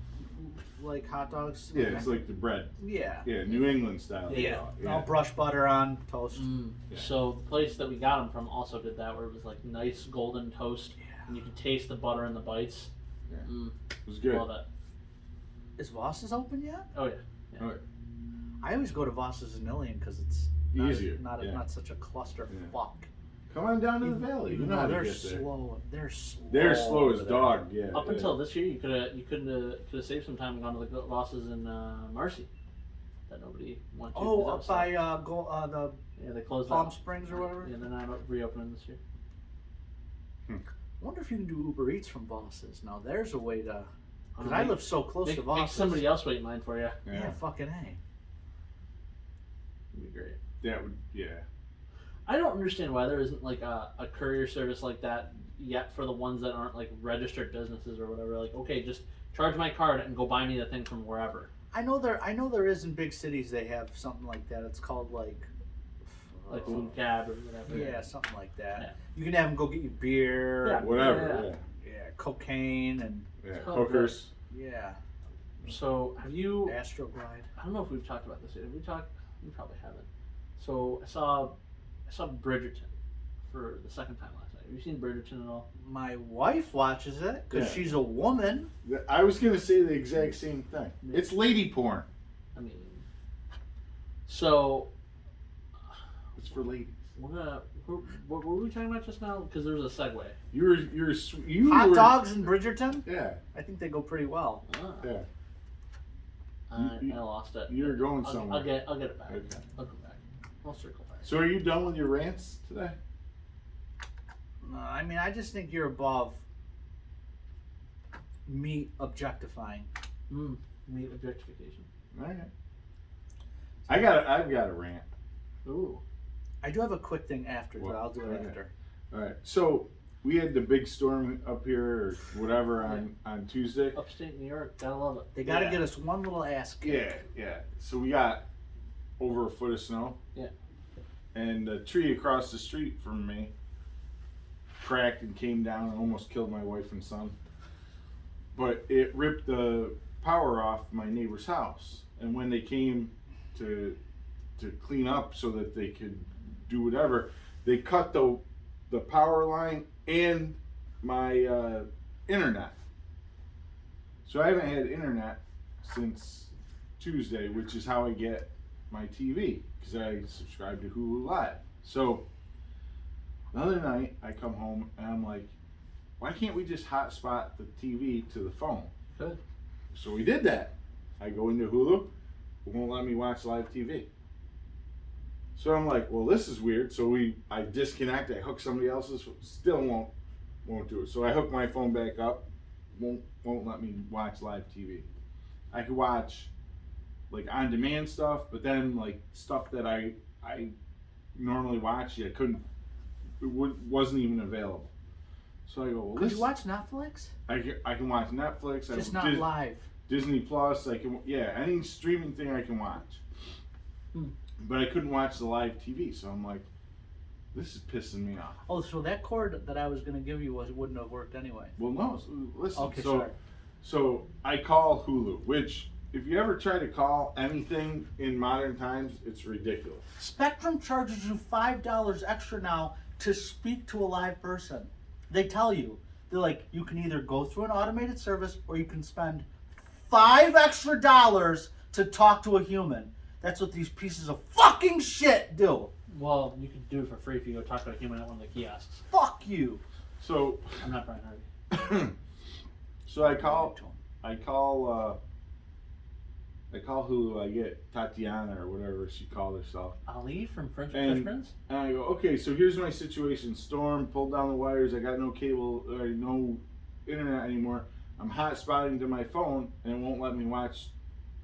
like hot dogs. Yeah, it's like the bread. Yeah. Yeah, New England style. Yeah. Yeah. I'll brush butter on toast. Yeah. So the place that we got them from also did that, where it was like nice golden toast, and you could taste the butter in the bites. Yeah. Mm, It was good. love it. Is Voss's open yet? Oh yeah. All right. I always go to Voss's in Ilion because it's Easier, not yeah. not such a cluster Yeah. fuck. Come on down to the valley. You Even know how though to they're get there. slow. They're slow. They're slow as over dog. Yeah. Up yeah. until this year, you could have saved some time and gone to the losses in Marcy that nobody went to. Oh, because up that was by the yeah, they closed Palm that. Springs or whatever. Yeah, they're not reopening this year. I wonder if you can do Uber Eats from Voss's. Now there's a way to. Because I Make- live so close to Make Voss's. somebody else wait in line for you. Yeah, fucking A. It'd be great. That would. Yeah. I don't understand why there isn't like a courier service like that yet for the ones that aren't like registered businesses or whatever. Like, okay, just charge my card and go buy me the thing from wherever. I know there is in big cities they have something like that. It's called like Food cab or whatever. yeah, something like that. Yeah. You can have them go get you beer, Yeah. and, Whatever. cocaine, and Yeah. Yeah. Oh, Hookers. yeah, So have you? Astroglide. I don't know if we've talked about this yet. Have we talked? We probably haven't. So I saw Bridgerton for the second time last night. Have you seen Bridgerton at all? My wife watches it because Yeah. she's a woman. I was gonna say the exact same thing. Yeah. It's lady porn. I mean, so It's for ladies. what were we talking about just now? Because there was a segue. You Hot were, dogs in Bridgerton? Yeah, I think they go pretty well. Ah, yeah. I You- lost it. You're going I'll somewhere. get it back. Okay. I'll come back. I'll circle back. So are you done with your rants today? I mean, I just think you're above me objectifying. Meat objectification. All right. I've got a rant. Ooh. I do have a quick thing after, but What? I'll do it Okay. after. All right. So we had the big storm up here or whatever on Tuesday. Upstate New York, gotta love it. They got to Yeah. get us one little ass kick. Yeah. So we got over a foot of snow. Yeah. And a tree across the street from me cracked and came down and almost killed my wife and son. But it ripped the power off my neighbor's house. And when they came to clean up so that they could do whatever, they cut the power line and my internet. So I haven't had internet since Tuesday, which is how I get my TV, because I subscribe to Hulu Live. So the other night I come home and I'm like, why can't we just hotspot the TV to the phone? Good. So we did that. I go into Hulu, it won't let me watch live TV. So I'm like, well, this is weird. So I disconnect, I hook somebody else's, still won't do it. So I hook my phone back up, won't let me watch live TV. I could watch like on demand stuff, but then like stuff that I normally watch, wasn't even available. So I go, well, Could you watch Netflix? I can watch Netflix. Just not live. Disney Plus. I can, any streaming thing I can watch. But I couldn't watch the live TV, so I'm like, this is pissing me off. Oh, so that cord that I was going to give you wouldn't have worked anyway. Well, no, listen. Okay, sorry. So I call Hulu, which if you ever try to call anything in modern times, it's ridiculous. Spectrum charges you $5 extra now to speak to a live person. They tell you. They're like, you can either go through an automated service or you can spend $5 extra to talk to a human. That's what these pieces of fucking shit do. Well, you could do it for free if you go talk to a human at one of the kiosks. Fuck you. So, I'm not Brian Harvey. so I call Hulu. I get Tatiana or whatever she called herself. Ali from Fresh And- Prince? And I go, okay, so here's my situation. Storm, pulled down the wires. I got no cable, or no internet anymore. I'm hotspotting to my phone, and it won't let me watch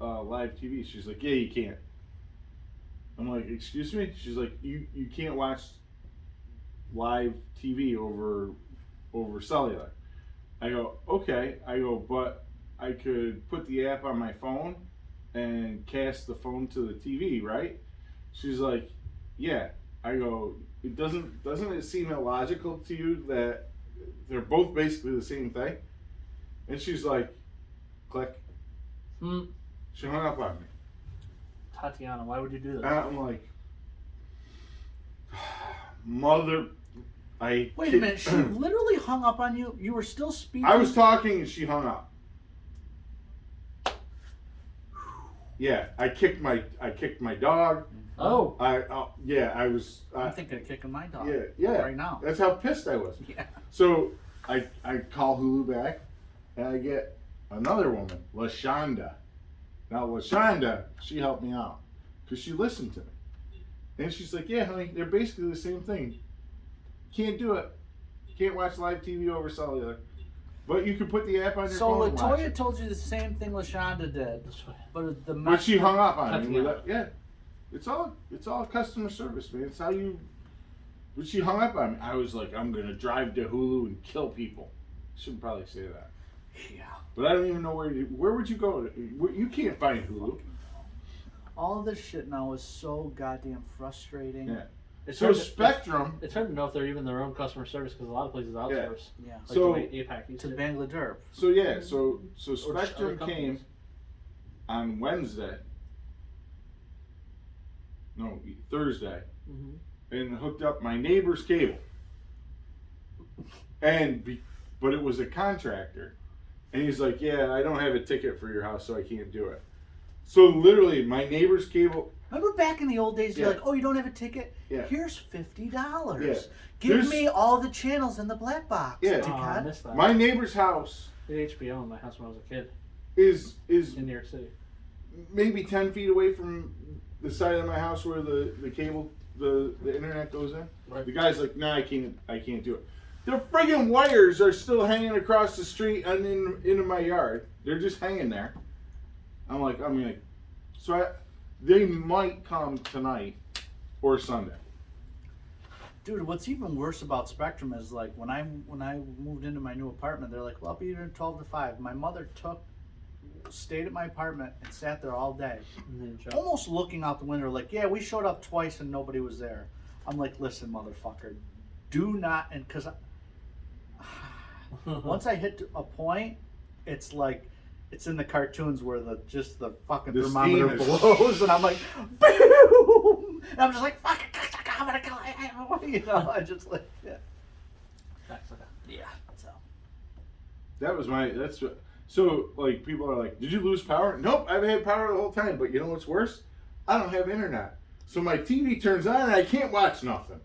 live TV. She's like, yeah, you can't. I'm like, excuse me? She's like, you can't watch live TV over cellular. I go, okay. I go, but I could put the app on my phone and cast the phone to the TV, right? She's like, yeah. I go, doesn't it seem illogical to you that they're both basically the same thing? And she's like, click. She hung up on me. Tatiana, why would you do And that? I'm like, mother, Wait a minute. She literally hung up on you. You were still speaking. I was talking and she hung up. Yeah, I kicked my dog. Oh. I was. I'm thinking of kicking my dog. Yeah. Right now. That's how pissed I was. Yeah. So I call Hulu back, and I get another woman, LaShonda. Now LaShonda, she helped me out because she listened to me, and she's like, "Yeah, honey, they're basically the same thing. Can't do it. Can't watch live TV over cellular, but you can put the app on your So phone and watch Latoya it." told you the same thing LaShonda did, This way. but the But she hung up on me. Tatiana. Yeah, it's all customer service, man. It's how you. But she hung up on me. I was like, I'm gonna drive to Hulu and kill people. Shouldn't probably say that. Yeah. But I don't even know where would you go? You can't find Hulu. All of this shit now is so goddamn frustrating. Yeah. It's So hard to- Spectrum. It's hard to know if they're even their own customer service because a lot of places outsource. Yeah. Like So- the way APAC used To to. Bangladesh. So yeah. So Or Spectrum other came companies. on Wednesday. No, Thursday, Mhm. and hooked up my neighbor's cable. But it was a contractor. And he's like, yeah, I don't have a ticket for your house, so I can't do it. So literally, my neighbor's cable. Remember back in the old days, you're Yeah. like, oh, you don't have a ticket? Yeah. Here's $50. Yeah. Give There's- me all the channels in the black box. Yeah. Oh, I dickhead. missed that. My neighbor's house I had HBO in my house when I was a kid is in New York City. maybe 10 feet away from the side of my house where the cable, the internet goes in. Right. The guy's like, nah, I can't do it. The friggin' wires are still hanging across the street and into my yard. They're just hanging there. I'm like, they might come tonight or Sunday. Dude, what's even worse about Spectrum is like when I moved into my new apartment, they're like, well, I'll be here 12 to 5. My mother stayed at my apartment and sat there all day, almost looking out the window like, yeah, we showed up twice and nobody was there. I'm like, listen, motherfucker, do not, and because once I hit a point, it's like, it's in the cartoons where the fucking The thermometer steam is- blows, and I'm like, boom, and I'm just like, fucking, I'm gonna kill you. You know, I just like, yeah. Yeah. So. That was that's what. So like people are like, did you lose power? Nope, I've had power the whole time. But you know what's worse? I don't have internet, so my TV turns on and I can't watch nothing.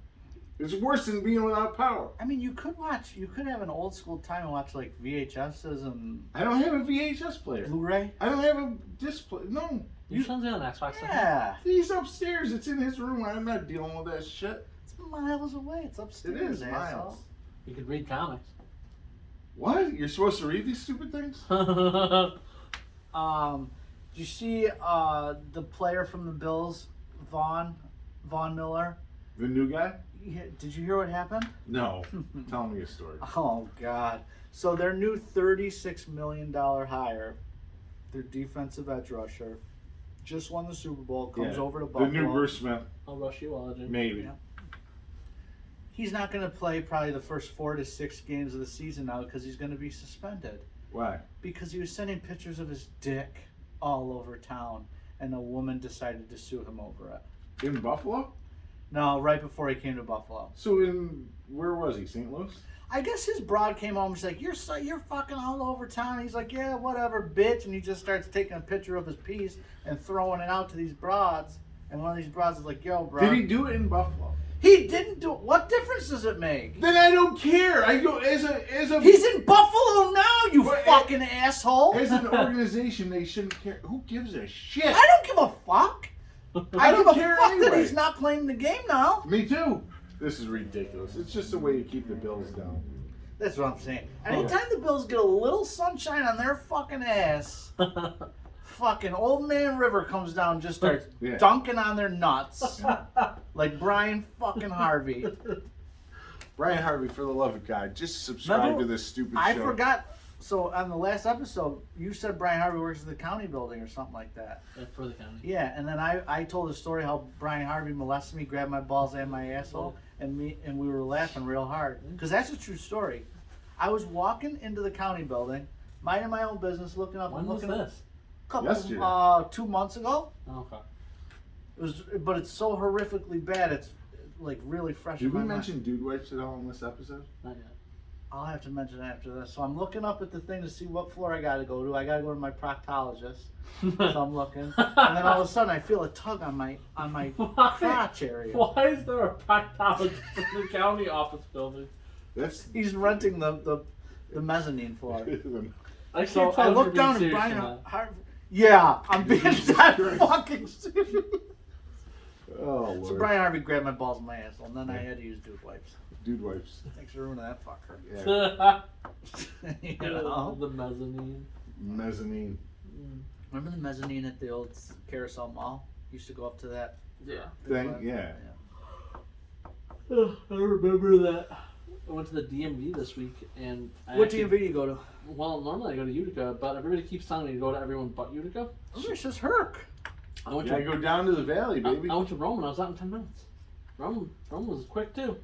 It's worse than being without power. I mean, you could have an old school time and watch like VHSs and I don't have a VHS player. Blu-ray. I don't have a display. No. Your son's on Xbox. Yeah, He's upstairs. It's in his room. I'm not dealing with that shit. it's miles away. It's upstairs. It is asshole. miles. You could read comics. What? You're supposed to read these stupid things? Did you see the player from the Bills, Von Miller? The new guy? Did you hear what happened? No. Tell me a story. Oh God! So their new $36 million hire, their defensive edge rusher, just won the Super Bowl. Comes Yeah. over to The Buffalo. new Bruce Smith. I'll rush you, Audrey. Maybe. Yeah. He's not going to play probably the first 4 to 6 games of the season now because he's going to be suspended. Why? Because he was sending pictures of his dick all over town, and a woman decided to sue him over it. In Buffalo? No, right before he came to Buffalo. So where was he? St. Louis? I guess his broad came home. She's like, "You're fucking all over town." He's like, "Yeah, whatever, bitch." And he just starts taking a picture of his piece and throwing it out to these broads. And one of these broads is like, "Yo, bro." Did he do it in Buffalo? He didn't do it. What difference does it make? Then I don't care. I go as a He's in Buffalo now, you What, fucking asshole. as an organization they shouldn't care. Who gives a shit? I don't give a fuck. I don't give a care fuck that anyway. he's not playing the game now. Me too. This is ridiculous. It's just a way to keep the Bills down. That's what I'm saying. Anytime the Bills get a little sunshine on their fucking ass, fucking old man River comes down and just starts Yeah. dunking on their nuts. Like Brian fucking Harvey. Brian Harvey, for the love of God, just subscribe Remember, to this stupid show. I forgot. So on the last episode, you said Brian Harvey works at the county building or something like that. For the county. Yeah, and then I told a story how Brian Harvey molested me, grabbed my balls and my asshole, and we were laughing real hard because that's a true story. I was walking into the county building, minding my own business, looking up. When and was looking this? Yesterday. 2 months ago. Oh, okay. It was, but it's so horrifically bad. It's like really fresh. Did in we my mind. mention dude wipes at all in this episode? Not yet. I'll have to mention after this. So I'm looking up at the thing to see what floor I got to go to. I got to go to my proctologist. So I'm looking, and then all of a sudden I feel a tug on my crotch area. Why is there a proctologist in the county office building? That's He's renting the mezzanine floor. I can't So tell I if look you're down being at serious Brian or not. Harvey. Yeah, I'm being Jesus that Christ. fucking serious. oh Lord. So Brian Harvey grabbed my balls and my asshole, and then I had to use dude wipes. Dude wipes. Thanks for ruining that fucker. Yeah. You know? The mezzanine. Mezzanine. Remember the mezzanine at the old Carousel Mall? Used to go up to that Yeah. Thing, yeah. I remember that. I went to the DMV this week, and What DMV do you go to? Well, normally I go to Utica, but everybody keeps telling me to go to everyone but Utica. Oh, it's just Herc. I went Yeah, to go down to the valley, baby. I went to Rome, and I was out in 10 minutes. Rome was quick too.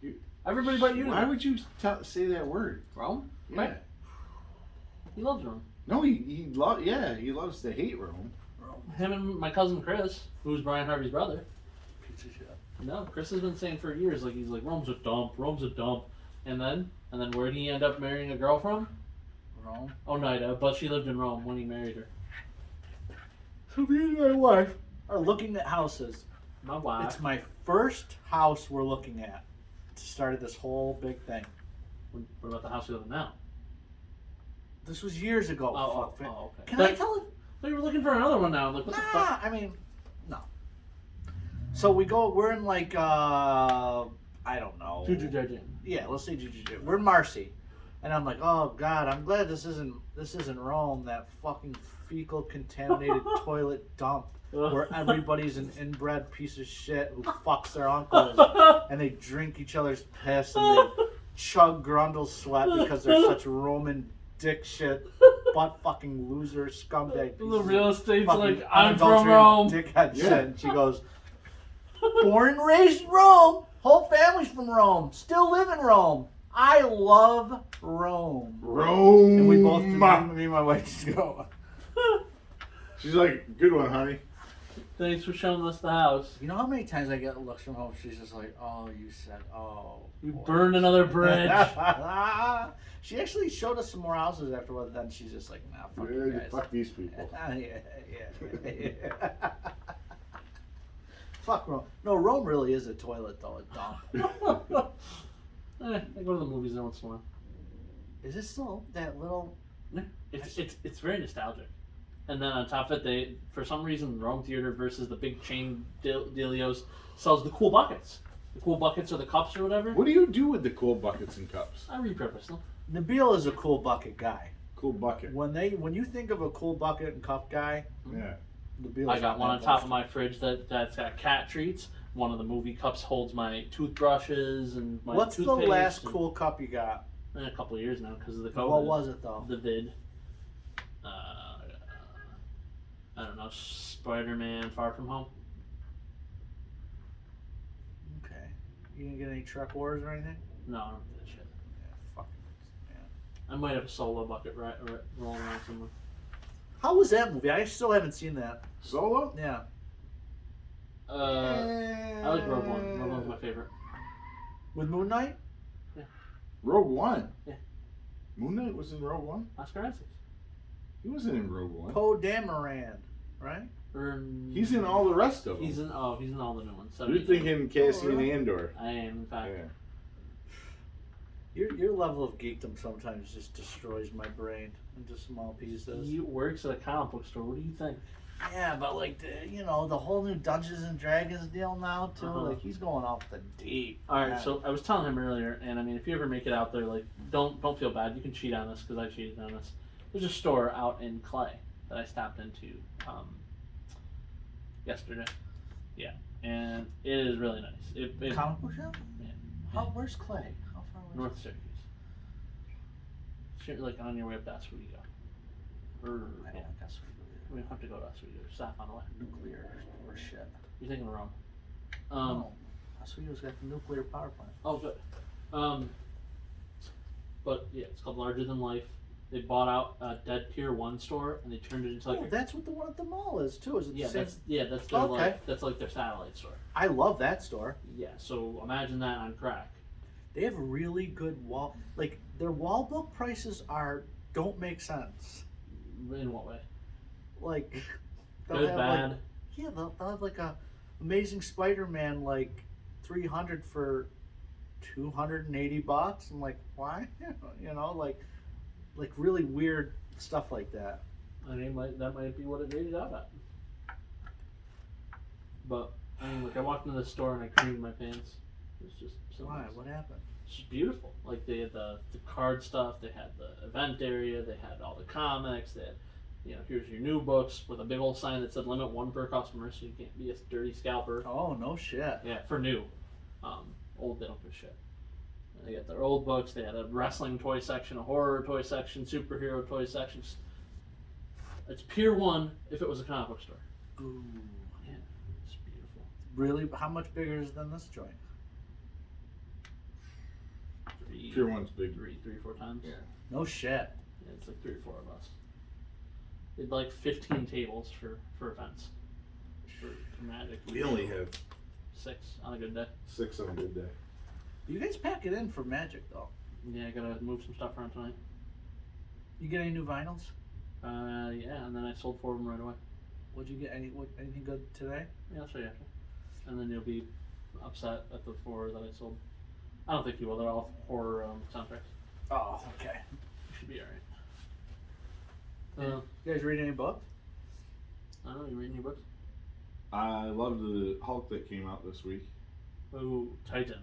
You- Everybody but Utica. Why would you say that word? Rome? Yeah. Quick. He loves Rome. No, he loves to hate Rome. Him and my cousin Chris, who's Brian Harvey's brother. Piece of shit. No, Chris has been saying for years, like he's like Rome's a dump, And then where did he end up marrying a girl from? Rome. Oneida, but she lived in Rome when he married her. So me and my wife are looking at houses. My wife. It's my first house we're looking at. Started this whole big thing. What about the house you live in now? This was years ago. Okay. Can I tell it? But you were looking for another one now. I'm like, what the fuck? I mean, no. So we're in like, I don't know. Juju. Yeah, let's say Juju. We're in Marcy. And I'm like, oh God, I'm glad this isn't Rome, that fucking fecal contaminated toilet dump where everybody's an inbred piece of shit who fucks their uncles and they drink each other's piss and they chug grundle sweat because they're such Roman dick shit, butt fucking loser scumbag. The real estate's fucking like, I'm from Rome. Dickhead shit. And she goes, born and raised in Rome, whole family's from Rome, still live in Rome. I love Rome. Rome. And we both, me and my wife just go. She's like, good one, honey. Thanks for showing us the house. You know how many times I get looks from home? She's just like, oh, You boy." burned another bridge. She actually showed us some more houses afterwards. Then she's just like, nah, fuck you guys. Fuck these people. Yeah. Fuck Rome. No, Rome really is a toilet though. A dump. I go to the movies every once in a while. Is it still that little? Yeah. It's very nostalgic. And then on top of it, they, for some reason, Rome Theater versus the big chain Delios sells the cool buckets. The cool buckets or the cups or whatever. What do you do with the cool buckets and cups? I repurpose them. Nabil is a cool bucket guy. Cool bucket. When you think of a cool bucket and cup guy, Yeah. Nabil's I got one on top of my fridge that's got cat treats. One of the movie cups holds my toothbrushes and my What's the toothpaste last and- cool cup you got? A couple of years now because of the COVID. What was it though? The vid. I don't know. Spider-Man: Far From Home. Okay. You didn't get any truck wars or anything? No, I don't do that shit. Yeah, fucking. Yeah. I might have a solo bucket rolling around somewhere. How was that movie? I still haven't seen that. Solo? Yeah. I like Rogue One. Rogue One's my favorite. With Moon Knight? Rogue One? Yeah. Moon Knight was in Rogue One? Oscar Isaac. He wasn't in Rogue One. Poe Dameron, right? He's in all the rest of them. He's in all the new ones. You're thinking Cassian really? Andor. I am, in fact. Yeah. Your level of geekdom sometimes just destroys my brain into small pieces. He works at a comic book store. What do you think? Yeah, but like the whole new Dungeons and Dragons deal now too. Uh-huh. Like he's going off the deep. All right, Yeah. so I was telling him earlier, and I mean, if you ever make it out there, like, don't feel bad. You can cheat on this because I cheated on this. There's a store out in Clay that I stopped into yesterday. Yeah, and it is really nice. Comic book shop? Yeah. Where's Clay? How far away? North Syracuse. Sure, like on your way up to Oswego. Or I don't yeah, like Oswego. we don't have to go to Oswego. Stop on the way. Nuclear or shit. You're thinking wrong. No. Oswego's got the nuclear power plant. Oh, good. But yeah, it's called Larger Than Life. They bought out a Dead Pier 1 store and they turned it into like. Oh, that's what the one at the mall is too. Is it Yeah, the same? that's their Okay. that's like their satellite store. I love that store. Yeah, so imagine that on crack. They have really good wall. Like their wall book prices don't make sense. In what way? Like they'll Good, have, bad. Like, yeah, they'll have like a Amazing Spider-Man like 300 for $280. I'm like, why? You know, like really weird stuff like that. I mean, that might be what it rated out at. But I mean, like I walked into the store and I creamed my pants. It was just so Why? nice. What happened? It's just beautiful. Like they had the card stuff, they had the event area, they had all the comics, they had, here's your new books with a big old sign that said limit one per customer, so you can't be a dirty scalper. Oh no shit. Yeah, for new. Old they don't give a shit. And they got their old books. They had a wrestling toy section, a horror toy section, superhero toy sections. It's Pier 1 if it was a comic book store. Ooh. Yeah, it's beautiful. Really? How much bigger is than this joint? Pier 1's big. Three, 4 times. Yeah. No shit. Yeah, it's like 3 or 4 of us. They had like 15 tables for events. For Magic. We only have 6 on a good day. 6 on a good day. You guys pack it in for Magic though. Yeah, I gotta move some stuff around tonight. You get any new vinyls? Yeah, and then I sold 4 of them right away. Would you get anything good today? Yeah, I'll show you after. And then you'll be upset at the 4 that I sold. I don't think you will. They're all horror soundtracks. Oh, okay. You should be alright. You guys read any books? I don't know. You read any books? I love the Hulk that came out this week. Ooh, Titan.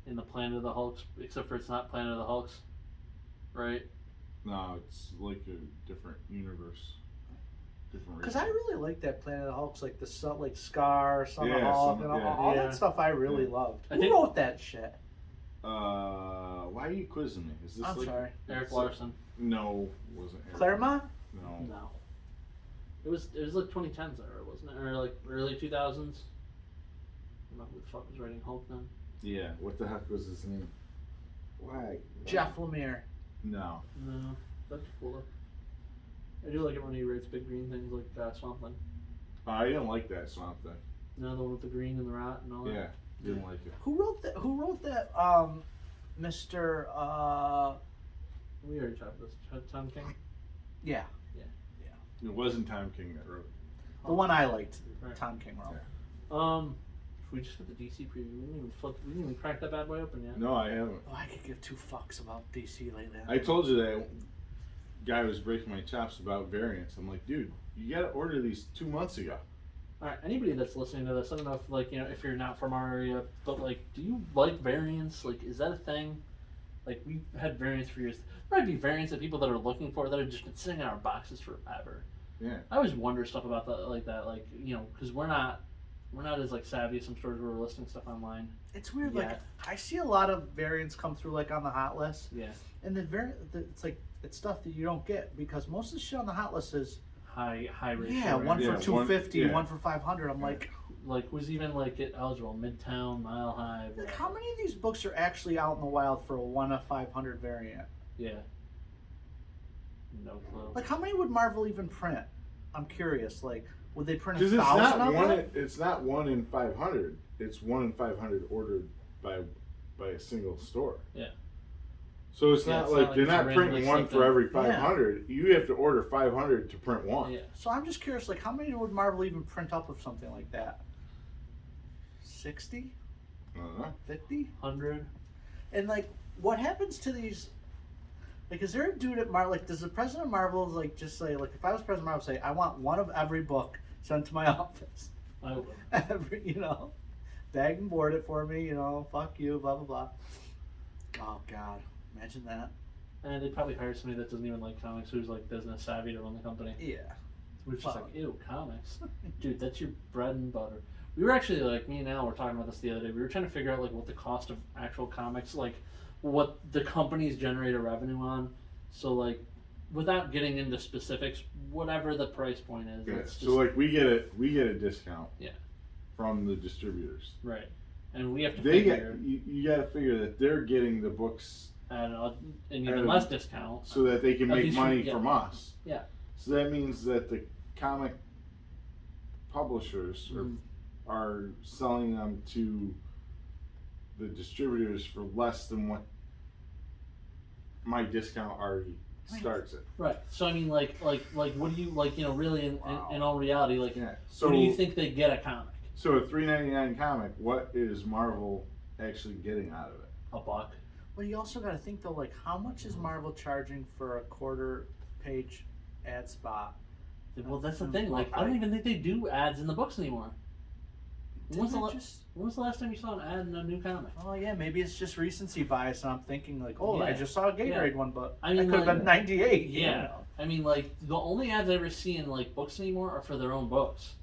In the Planet of the Hulks, except for it's not Planet of the Hulks, right? No, it's like a different universe. Different Because race. I really like that Planet of the Hulks, like like Scar, Son of Yeah, Hulk, Son- and yeah. all Yeah. that stuff. I really loved. I Who think- wrote that shit? Why are you quizzing me? Is this I'm like sorry. Eric Larson. No, it wasn't Eric. Claremont? No. No. It was like 2010s era, wasn't it? Or like early 2000s. I don't know who the fuck was writing Hulk then. Yeah. What the heck was his name? Why? Jeff Lemire. No. No, that's cool though. I do like it when he writes big green things like Swamp Thing. I didn't like that Swamp Thing. No, the one with the green and the rat and all that. Yeah, didn't like it. Who wrote that? Mr. We already talked about this. Tom King. Yeah, It wasn't Tom King that wrote it. the one I liked. Right. Tom King wrote. We just got the DC preview. We didn't even crack that bad boy open yet. No, I haven't. Oh, I could give 2 fucks about DC lately. I told you that guy was breaking my chops about variants. I'm like, dude, you gotta order these 2 months ago. All right, anybody that's listening to this, I don't know if if you're not from our area, but do you like variants? Like, is that a thing? Like, we've had variants for years. There might be variants that people that are looking for that have just been sitting in our boxes forever. Yeah. I always wonder stuff about that, because we're not as savvy as some stores where we're listing stuff online. It's weird. Yeah. Like I see a lot of variants come through like on the hot list, Yeah, and it's stuff that you don't get because most of the shit on the hot list is high ratio. yeah, right? one Yeah, for 250, yeah. one for 500. I'm Yeah. like, Was even get eligible Midtown, Mile High. like, how many of these books are actually out in the wild for a 1 of 500 variant? Yeah. No clue. Like, how many would Marvel even print? I'm curious. Like, would they print Because 1,000 of them? it's not 1 in 500. It's 1 in 500 ordered by a single store. Yeah. So it's Yeah, not it's like not they're like not it's printing randomly one slipped for in. every 500. You have to order 500 to print one. Yeah. So I'm just curious. Like, how many would Marvel even print up of something like that? 60? I don't know. 50? 100. And like, what happens to these? Like, is there a dude at Marvel? Like, does the president of Marvel just say, like, if I was president of Marvel, say, I want 1 of every book sent to my office, I would. bag and board it for me, fuck you, blah blah blah. Oh God, imagine that. And they'd probably hire somebody that doesn't even like comics, who's business savvy to run the company. Yeah. Which is just Well- ew, comics. Dude, that's your bread and butter. We were actually, me and Al were talking about this the other day. We were trying to figure out, what the cost of actual comics, what the companies generate a revenue on. So, without getting into specifics, whatever the price point is. Yeah. It's just, So we get a discount. Yeah. From the distributors. right. And we have to They figure get you got to figure that they're getting the books at an even at less discount. so that they can At make least money yeah. from us. Yeah. So that means that the comic publishers are selling them to the distributors for less than what my discount already starts at. Right. So I mean, what do you really in all reality, Yeah. So what do you think they get a comic? So a $3.99 comic, what is Marvel actually getting out of it? $1. Well, you also got to think though, like, how much is Marvel charging for a quarter-page ad spot? Well, that's the thing. I don't even think they do ads in the books anymore. When was the last time you saw an ad in a new comic? Oh yeah, maybe it's just recency bias, and I'm thinking I Yeah. just saw a Gatorade Yeah. one, but I mean, it could have been 98. Yeah. I mean, the only ads I ever see in books anymore are for their own books.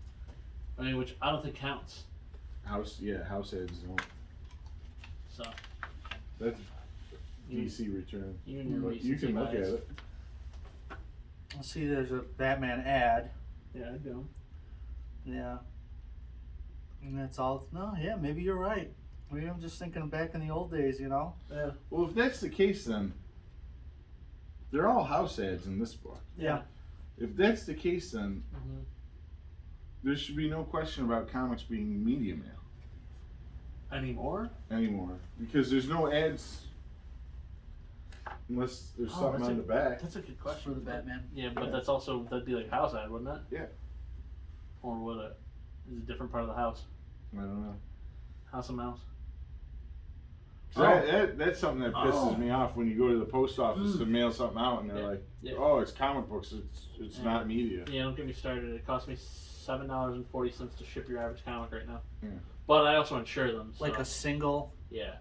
I mean, which I don't think counts. House ads don't. So That's DC return. you and your But you recency can look at bias. it. Let's see, there's a Batman ad. Yeah, I do. Yeah. And that's all. No, yeah, maybe you're right. Maybe I'm just thinking back in the old days, Yeah. Well, if that's the case, then they're all house ads in this book. Yeah. If that's the case, then Mm-hmm. there should be no question about comics being media mail. Anymore? Because there's no ads unless there's something on the back. That's a good For question. the Batman. Yeah, but that's also, that'd be like a house ad, wouldn't it? Yeah. Or would it? Is a different part of the house? I don't know. House of Mouse? So that's something that pisses me off when you go to the post office to mail something out and they're like, "Oh, it's comic books. It's not media." Yeah, don't get me started. It costs me $7.40 to ship your average comic right now. Yeah. But I also insure them. So. Like a single. Yeah.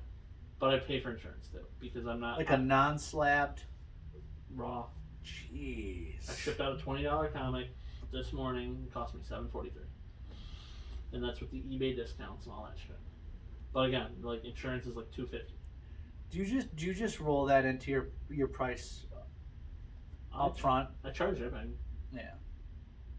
But I pay for insurance too because I'm not. Like a non-slabbed. Raw. Jeez. I shipped out a $20 comic this morning. It cost me $7.43. And that's with the eBay discounts and all that shit. But again, like insurance is like $250. Do you just roll that into your price up front? I charge it. Yeah.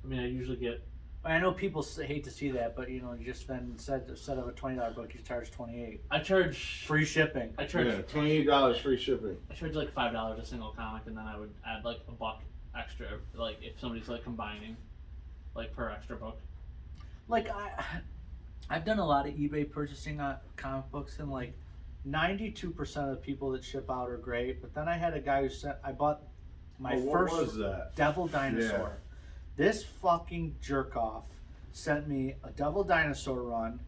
I mean, I usually get. I know people hate to see that, but you just then instead of a $20 book, you charge $28. I charge Free shipping. I charge $28 free shipping. I charge like $5 a single comic, and then I would add like a buck extra, like if somebody's like combining, like per extra book. Like I've done a lot of eBay purchasing on comic books, and like 92% of the people that ship out are great. But then I had a guy who sent. I bought my what first was that? Devil Dinosaur. Yeah. This fucking jerk off sent me a Devil Dinosaur run.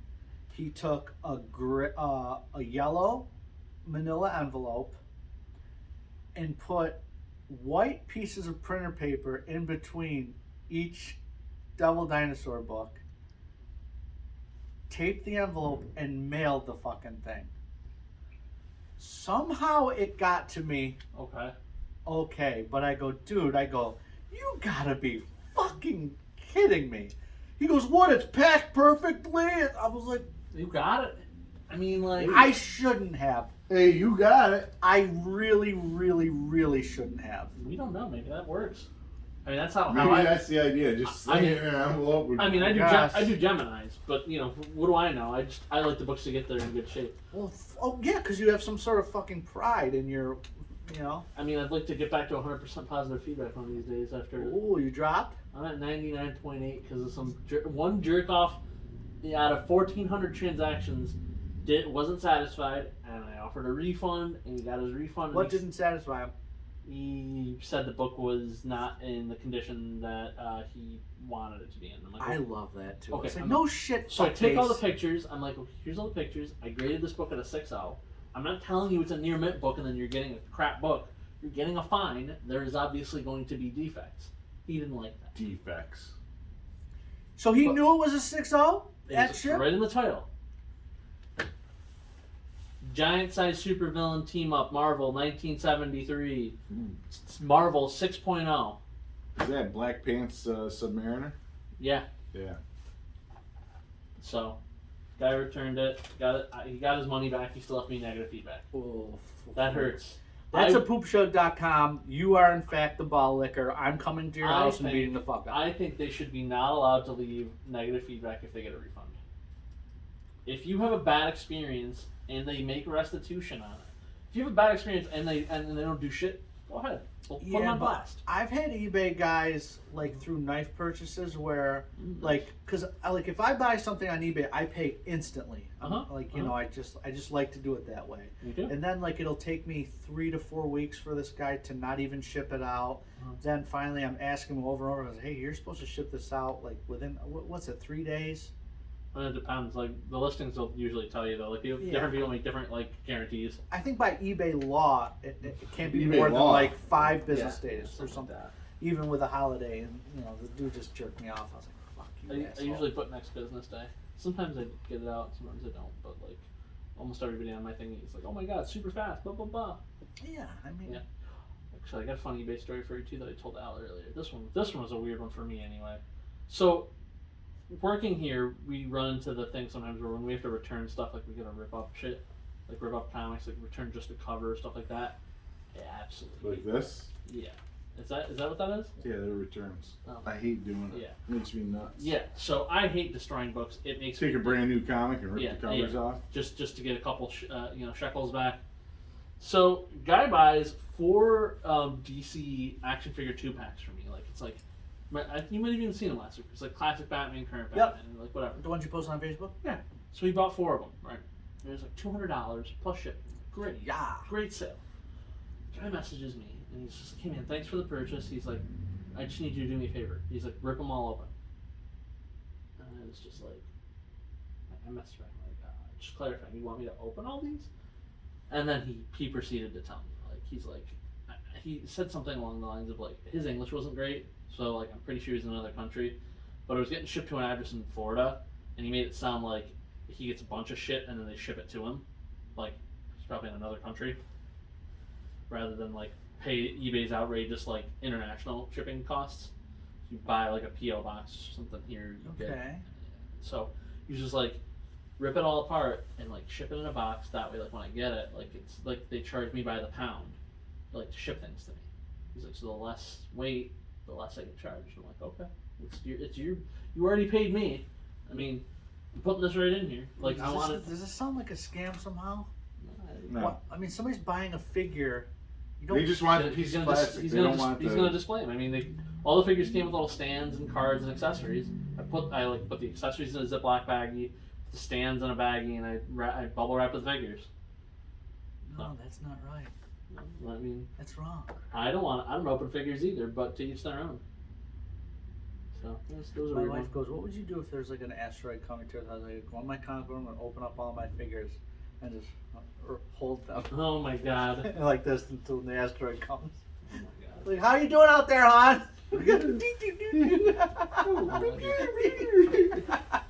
He took a yellow manila envelope and put white pieces of printer paper in between each Devil Dinosaur book, taped the envelope, and mailed the fucking thing. Somehow it got to me. Okay, but I go, dude, you gotta be fucking kidding me. He goes, what, it's packed perfectly? I was like, You got it. I mean, like I shouldn't have. Hey, you got it. I really, really, really shouldn't have. we don't know. Maybe that works. I mean, that's how Maybe I. that's the idea. Just sling it in an envelope. I mean, I do Gosh. I do Geminis, but what do I know? I like the books to get there in good shape. Well, yeah, because you have some sort of fucking pride in your, I mean, I'd like to get back to 100% positive feedback one of these days. After Oh, you dropped? I'm at 99.8 because of some one jerk off out of 1,400 transactions wasn't satisfied, and I offered a refund, and he got his refund. What didn't satisfy him? He said the book was not in the condition that he wanted it to be in. I'm like, I love that too. Okay, It's like, I'm- no shit. So I took all the fuckface. pictures. I'm like, okay, here's all the pictures. I graded this book at a 6.0. I'm not telling you it's a near mint book and then you're getting a crap book. You're getting a fine. There is obviously going to be defects. He didn't like that. Defects. So he But- knew it was a 6.0 at It's ship? right in the title. Giant size supervillain team up, Marvel 1973. It's Marvel 6.0. Is that Black Pants Submariner? Yeah. Yeah. So, guy returned it. He got his money back. He still left me negative feedback. Oh, That hurts. That's a poopshow.com. You are in fact the ball licker. I'm coming to your I house and think- beating the fuck out. I think they should be not allowed to leave negative feedback if they get a refund. If you have a bad experience and they make restitution on it, if you have a bad experience and they don't do shit, go ahead. We'll put them on but blast. I've had eBay guys like through knife purchases where like because like if I buy something on eBay, I pay instantly. I just like to do it that way. You do? And then like it'll take me 3 to 4 weeks for this guy to not even ship it out. Then finally I'm asking him over and over. I was, hey, you're supposed to ship this out like within what's it, 3 days? Well, it depends. Like the listings will usually tell you though. Like Yeah. different people make different like guarantees. I think by eBay law, it can't be eBay more than law. like 5 business days or Something something. like that. Even with a holiday, and the dude just jerked me off. I was like, "Fuck you." I asshole. usually put next business day. Sometimes I get it out, sometimes I don't. But like almost everybody on my thing is like, "Oh my god, super fast!" Blah blah blah. Yeah, I mean, Yeah. Actually, I got a funny eBay story for you too that I told Al earlier. This one was a weird one for me anyway. So, working here, we run into the thing sometimes where when we have to return stuff, like we gotta rip up shit, like rip up comics, like return just the cover, stuff like that. Yeah, absolutely. Like this? Yeah. Is that what that is? Yeah, they're returns. Oh. I hate doing it. Yeah. Makes me nuts. Yeah. So I hate destroying books. It makes Take me a brand new comic and rip Yeah, the covers yeah. off. just to get a couple shekels back. So guy buys 4 DC action figure 2-packs for me. Like it's like you might have even seen them last week. It's like classic Batman, current Yep. Batman, like whatever. the ones you posted on Facebook. So he bought 4 of them, right? And it was like $200 plus shipping. Great. Yeah. Great sale. Guy messages me and he's just like, hey man, thanks for the purchase. He's like, I just need you to do me a favor. He's like, rip them all open. And I was just like, I messaged back like, just clarifying, you want me to open all these? And then he proceeded to tell me, like, he's like, he said something along the lines of like, his English wasn't great, so like I'm pretty sure he's in another country, but it was getting shipped to an address in Florida, and he made it sound like he gets a bunch of shit and then they ship it to him, like he's probably in another country, rather than like pay eBay's outrageous like international shipping costs. You buy like a PO box or something here. Okay. So he was just like, rip it all apart and like ship it in a box. That way, like when I get it, like it's like they charge me by the pound, like to ship things to me. He's like, so the less weight, the less I get charged. I'm like, okay, it's your, you already paid me. I mean, I'm putting this right in here. Like I wanted. Does this sound like a scam somehow? No. What? I mean, somebody's buying a figure. You don't. They just want the piece of plastic. He's They don't want he's the. gonna display them. I mean, all the figures came with little stands and cards and accessories. I put the accessories in a Ziploc baggie, the stands in a baggie, and I bubble wrap the figures. No, that's not right. I mean, That's wrong. I don't open figures either, but to each their own. So those are My weird wife ones. goes, "What would you do if there's like an asteroid coming to us?" I was like, "Go on my comic book and open up all my figures and just hold them Oh my god. like this until the asteroid comes." Oh my god. Like, how you doing out there, hon?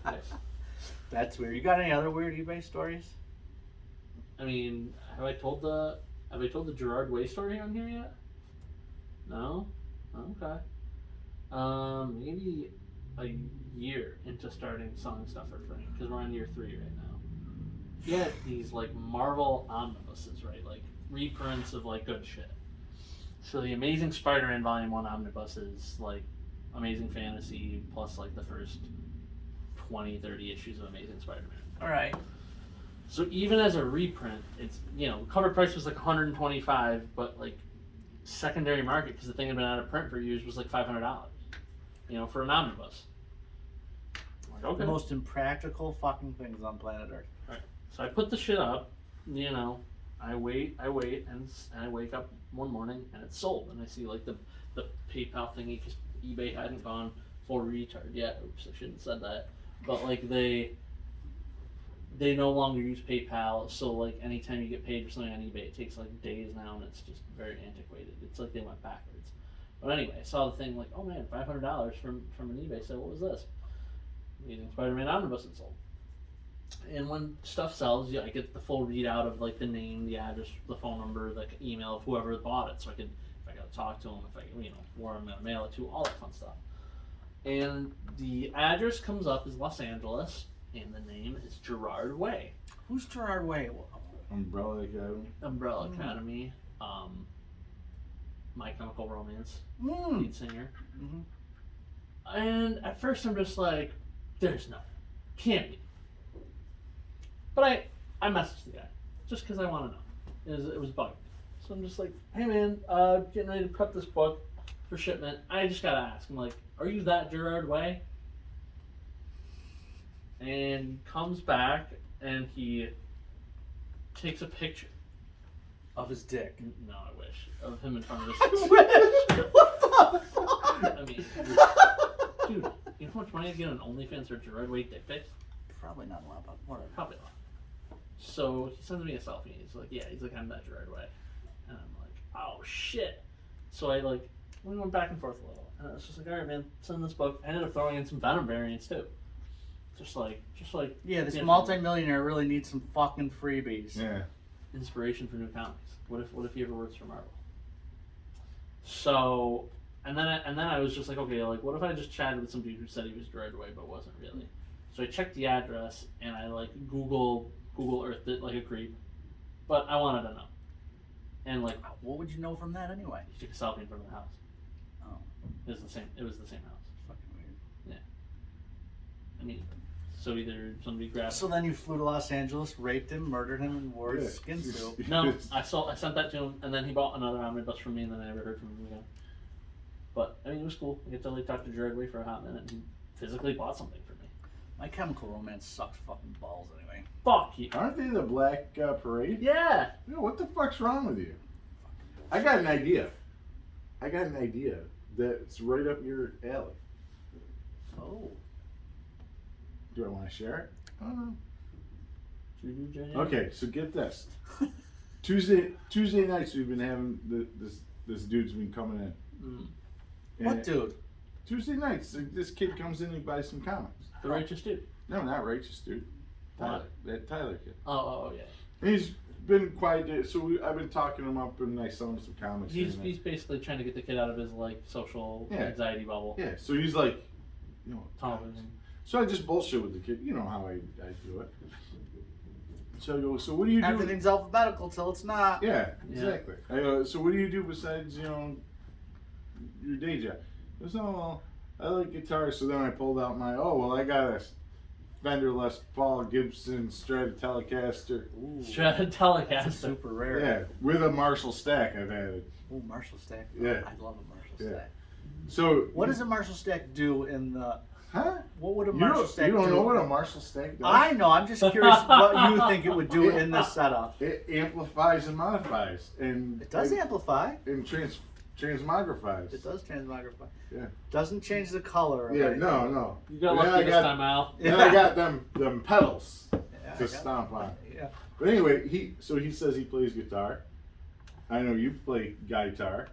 Nice. That's weird. You got any other weird eBay stories? I mean, have I told the Gerard Way story on here yet? No? Okay. Maybe a year into starting selling stuff for Frank, because we're on year 3 right now. He had these like Marvel omnibuses, right? Like reprints of like good shit. So the Amazing Spider-Man Volume 1 omnibus is like Amazing Fantasy plus like the first 20, 30 issues of Amazing Spider-Man. All right. So even as a reprint, it's, you know, cover price was like $125, but like secondary market, because the thing had been out of print for years, was like $500. You know, for an omnibus. I'm like, okay. The most impractical fucking things on planet Earth. Right. So I put the shit up. You know, I wait, and I wake up one morning and it's sold, and I see like the PayPal thingy, because eBay hadn't gone full retard yet. Oops, I shouldn't have said that. But like they no longer use PayPal, so like anytime you get paid for something on eBay, it takes like days now, and it's just very antiquated. It's like they went backwards. But anyway, I saw the thing like, oh man, $500 from an eBay. So what was this? Amazing Spider-Man omnibus had sold. And when stuff sells, yeah, I get the full readout of like the name, the address, the phone number, the email of whoever bought it, so I could, if I got to talk to them, if I, you know, where I'm gonna mail it to, all that fun stuff. And the address comes up as Los Angeles, and the name is Gerard Way. Who's Gerard Way? Umbrella Academy. Umbrella Academy. My Chemical Romance lead singer. Mm-hmm. And at first I'm just like, there's no, can't be. But I messaged the guy just because I want to know. It was bugging me. So I'm just like, hey man, getting ready to prep this book for shipment. I just gotta ask. I'm like, are you that Gerard Way? And he comes back and he takes a picture. Of his dick. No, I wish. Of him in front of his. What the fuck? I mean, dude, you know how much money I get on OnlyFans for Gerard Way dick pics? Probably not a lot, but whatever. Probably a lot. So he sends me a selfie. He's like, yeah, I'm that Gerard Way. And I'm like, oh shit. So we went back and forth a little. And I was just like, all right, man, send this book. I ended up throwing in some Venom variants too. Just like. Yeah, this you know, multi-millionaire really needs some fucking freebies. Yeah. inspiration for new comics. What if he ever works for Marvel? So, and then I was just like, okay, like what if I just chatted with some dude who said he was Gerard Way but wasn't really? So I checked the address and I like Google Earthed it like a creep, but I wanted to know. And like, What would you know from that anyway? he took a selfie in front of the house. Oh, It was the same house. fucking weird. I mean, so either somebody grabbed. So then you flew to Los Angeles, raped him, murdered him, and wore his skin suit. No, I sent that to him, and then he bought another omnibus from me, and then I never heard from him again. But I mean, it was cool. I get to like talk to Gerard Way for a hot minute, and he physically bought something for me. My Chemical Romance sucks fucking balls anyway. Fuck you. Aren't they the Black Parade? Yeah. Yo, what the fuck's wrong with you? I got an idea. That's right up your alley. Oh. Do I want to share it? I don't know. Jenny? Okay, so get this. Tuesday nights we've been having this dude's been coming in. Mm. What dude? Tuesday nights, this kid comes in and buys some comics. The righteous dude. No, not righteous dude. Tyler, What? that Tyler kid. Oh, yeah. And he's been quiet, so I've been talking him up and I sell him some comics. He's basically trying to get the kid out of his like social anxiety bubble. Yeah, so he's like, Tunnel vision. So I just bullshit with the kid. You know how I do it. So I go, so what do you do? Everything's alphabetical till it's not. Yeah, exactly. I go, so what do you do besides, your day job? He goes, oh, well, I like guitar. So then I pulled out I got a Fender Les Paul Gibson Strata Telecaster. Strata Telecaster. That's super rare. Yeah, with a Marshall stack I've added. Oh, Marshall stack. Yeah. I love a Marshall Yeah. stack. So What does a Marshall stack do in the... Huh? What would a Marshall stack do? You don't know what a Marshall stack does? I know. I'm just curious what you think it would do in this setup. It amplifies and modifies. And It does amplify. And transmogrifies. It does transmogrify. Yeah. Doesn't change the color. Yeah, no. You got lucky this time, Al. Then I got them pedals Yeah, to stomp on. Yeah. But anyway, he says he plays guitar. I know you play guitar.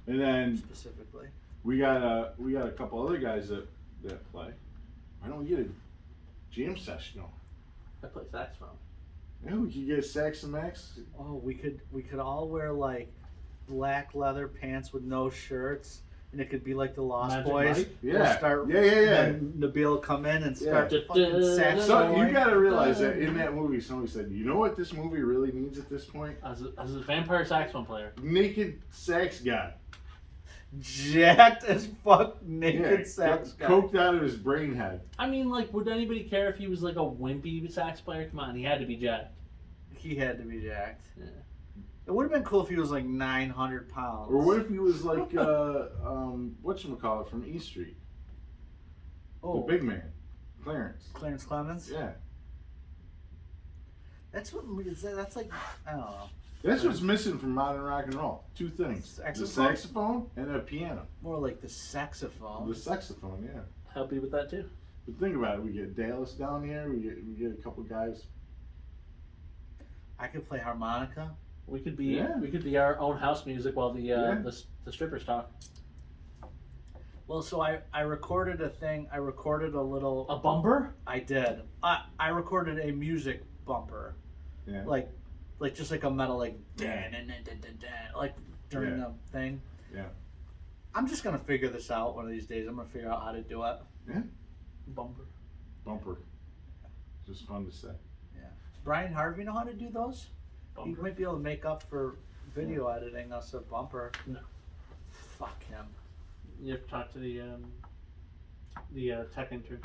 And then Specifically. we got a couple other guys that play. Why don't we get a jam session on? I play saxophone. Yeah, we could get Sax and Max. Oh, we could all wear like black leather pants with no shirts, and it could be like the Lost Magic Boys. Mike? We'll Yeah. start, Yeah. Then Nabil will come in and start Yeah. fucking saxophone. So you gotta realize that in that movie, somebody said, you know what this movie really needs at this point? As a vampire saxophone player. Naked sax guy. Jacked as fuck, naked sax guy. Coked out of his brain head. I mean, like, would anybody care if he was like a wimpy sax player? Come on, he had to be jacked. He had to be jacked. Yeah. It would have been cool if he was like 900 pounds. Or what if he was like, whatchamacallit from E Street? Oh, The big man. Clarence. Clarence Clemens? Yeah. That's like, I don't know. That's what's missing from modern rock and roll. Two things. Saxophone? The saxophone and a piano. More like the saxophone. The saxophone, yeah. Help you with that too. But think about it. We get Dallas down here. We get a couple guys. I could play harmonica. We could be our own house music while Yeah. the strippers talk. Well, so I recorded a thing. I recorded a little. A bumper? I did. I recorded a music bumper. Yeah. Like just like a metal like like during the thing. Yeah. I'm just gonna figure this out one of these days. I'm gonna figure out how to do it. Yeah. Bumper. Just fun to say. Yeah. Brian Harvey know how to do those? He Bumper. might be able to make up for video editing us a bumper. No. Fuck him. You have to talk to the tech intern.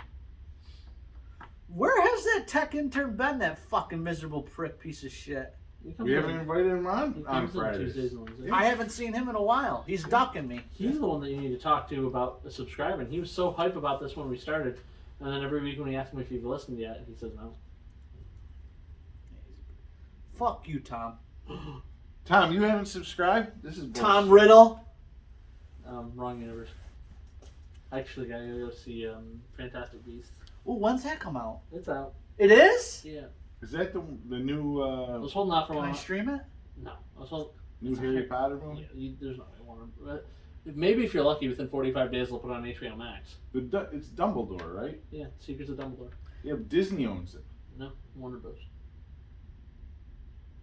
Where has that tech intern been? That fucking miserable prick piece of shit. We haven't invited him He on comes in Fridays. Tuesdays and Wednesdays. I haven't seen him in a while. He's ducking me. He's the one that you need to talk to about subscribing. He was so hype about this when we started, and then every week when we ask him if you've listened yet, he says no. Fuck you, Tom. Tom, you haven't subscribed? This is bullshit. Tom Riddle. Wrong universe. Actually, I gotta go see Fantastic Beasts. Well, when's that come out? It's out. It is? Yeah. Is that the new I was holding out for Can one. I stream it? No, I was holding. new Harry Potter movie? Yeah, there's no way Warner. Maybe if you're lucky, within 45 days they'll put it on HBO Max. It's Dumbledore, right? Yeah, Secrets of Dumbledore. Yeah, Disney owns it. No, Warner Bros.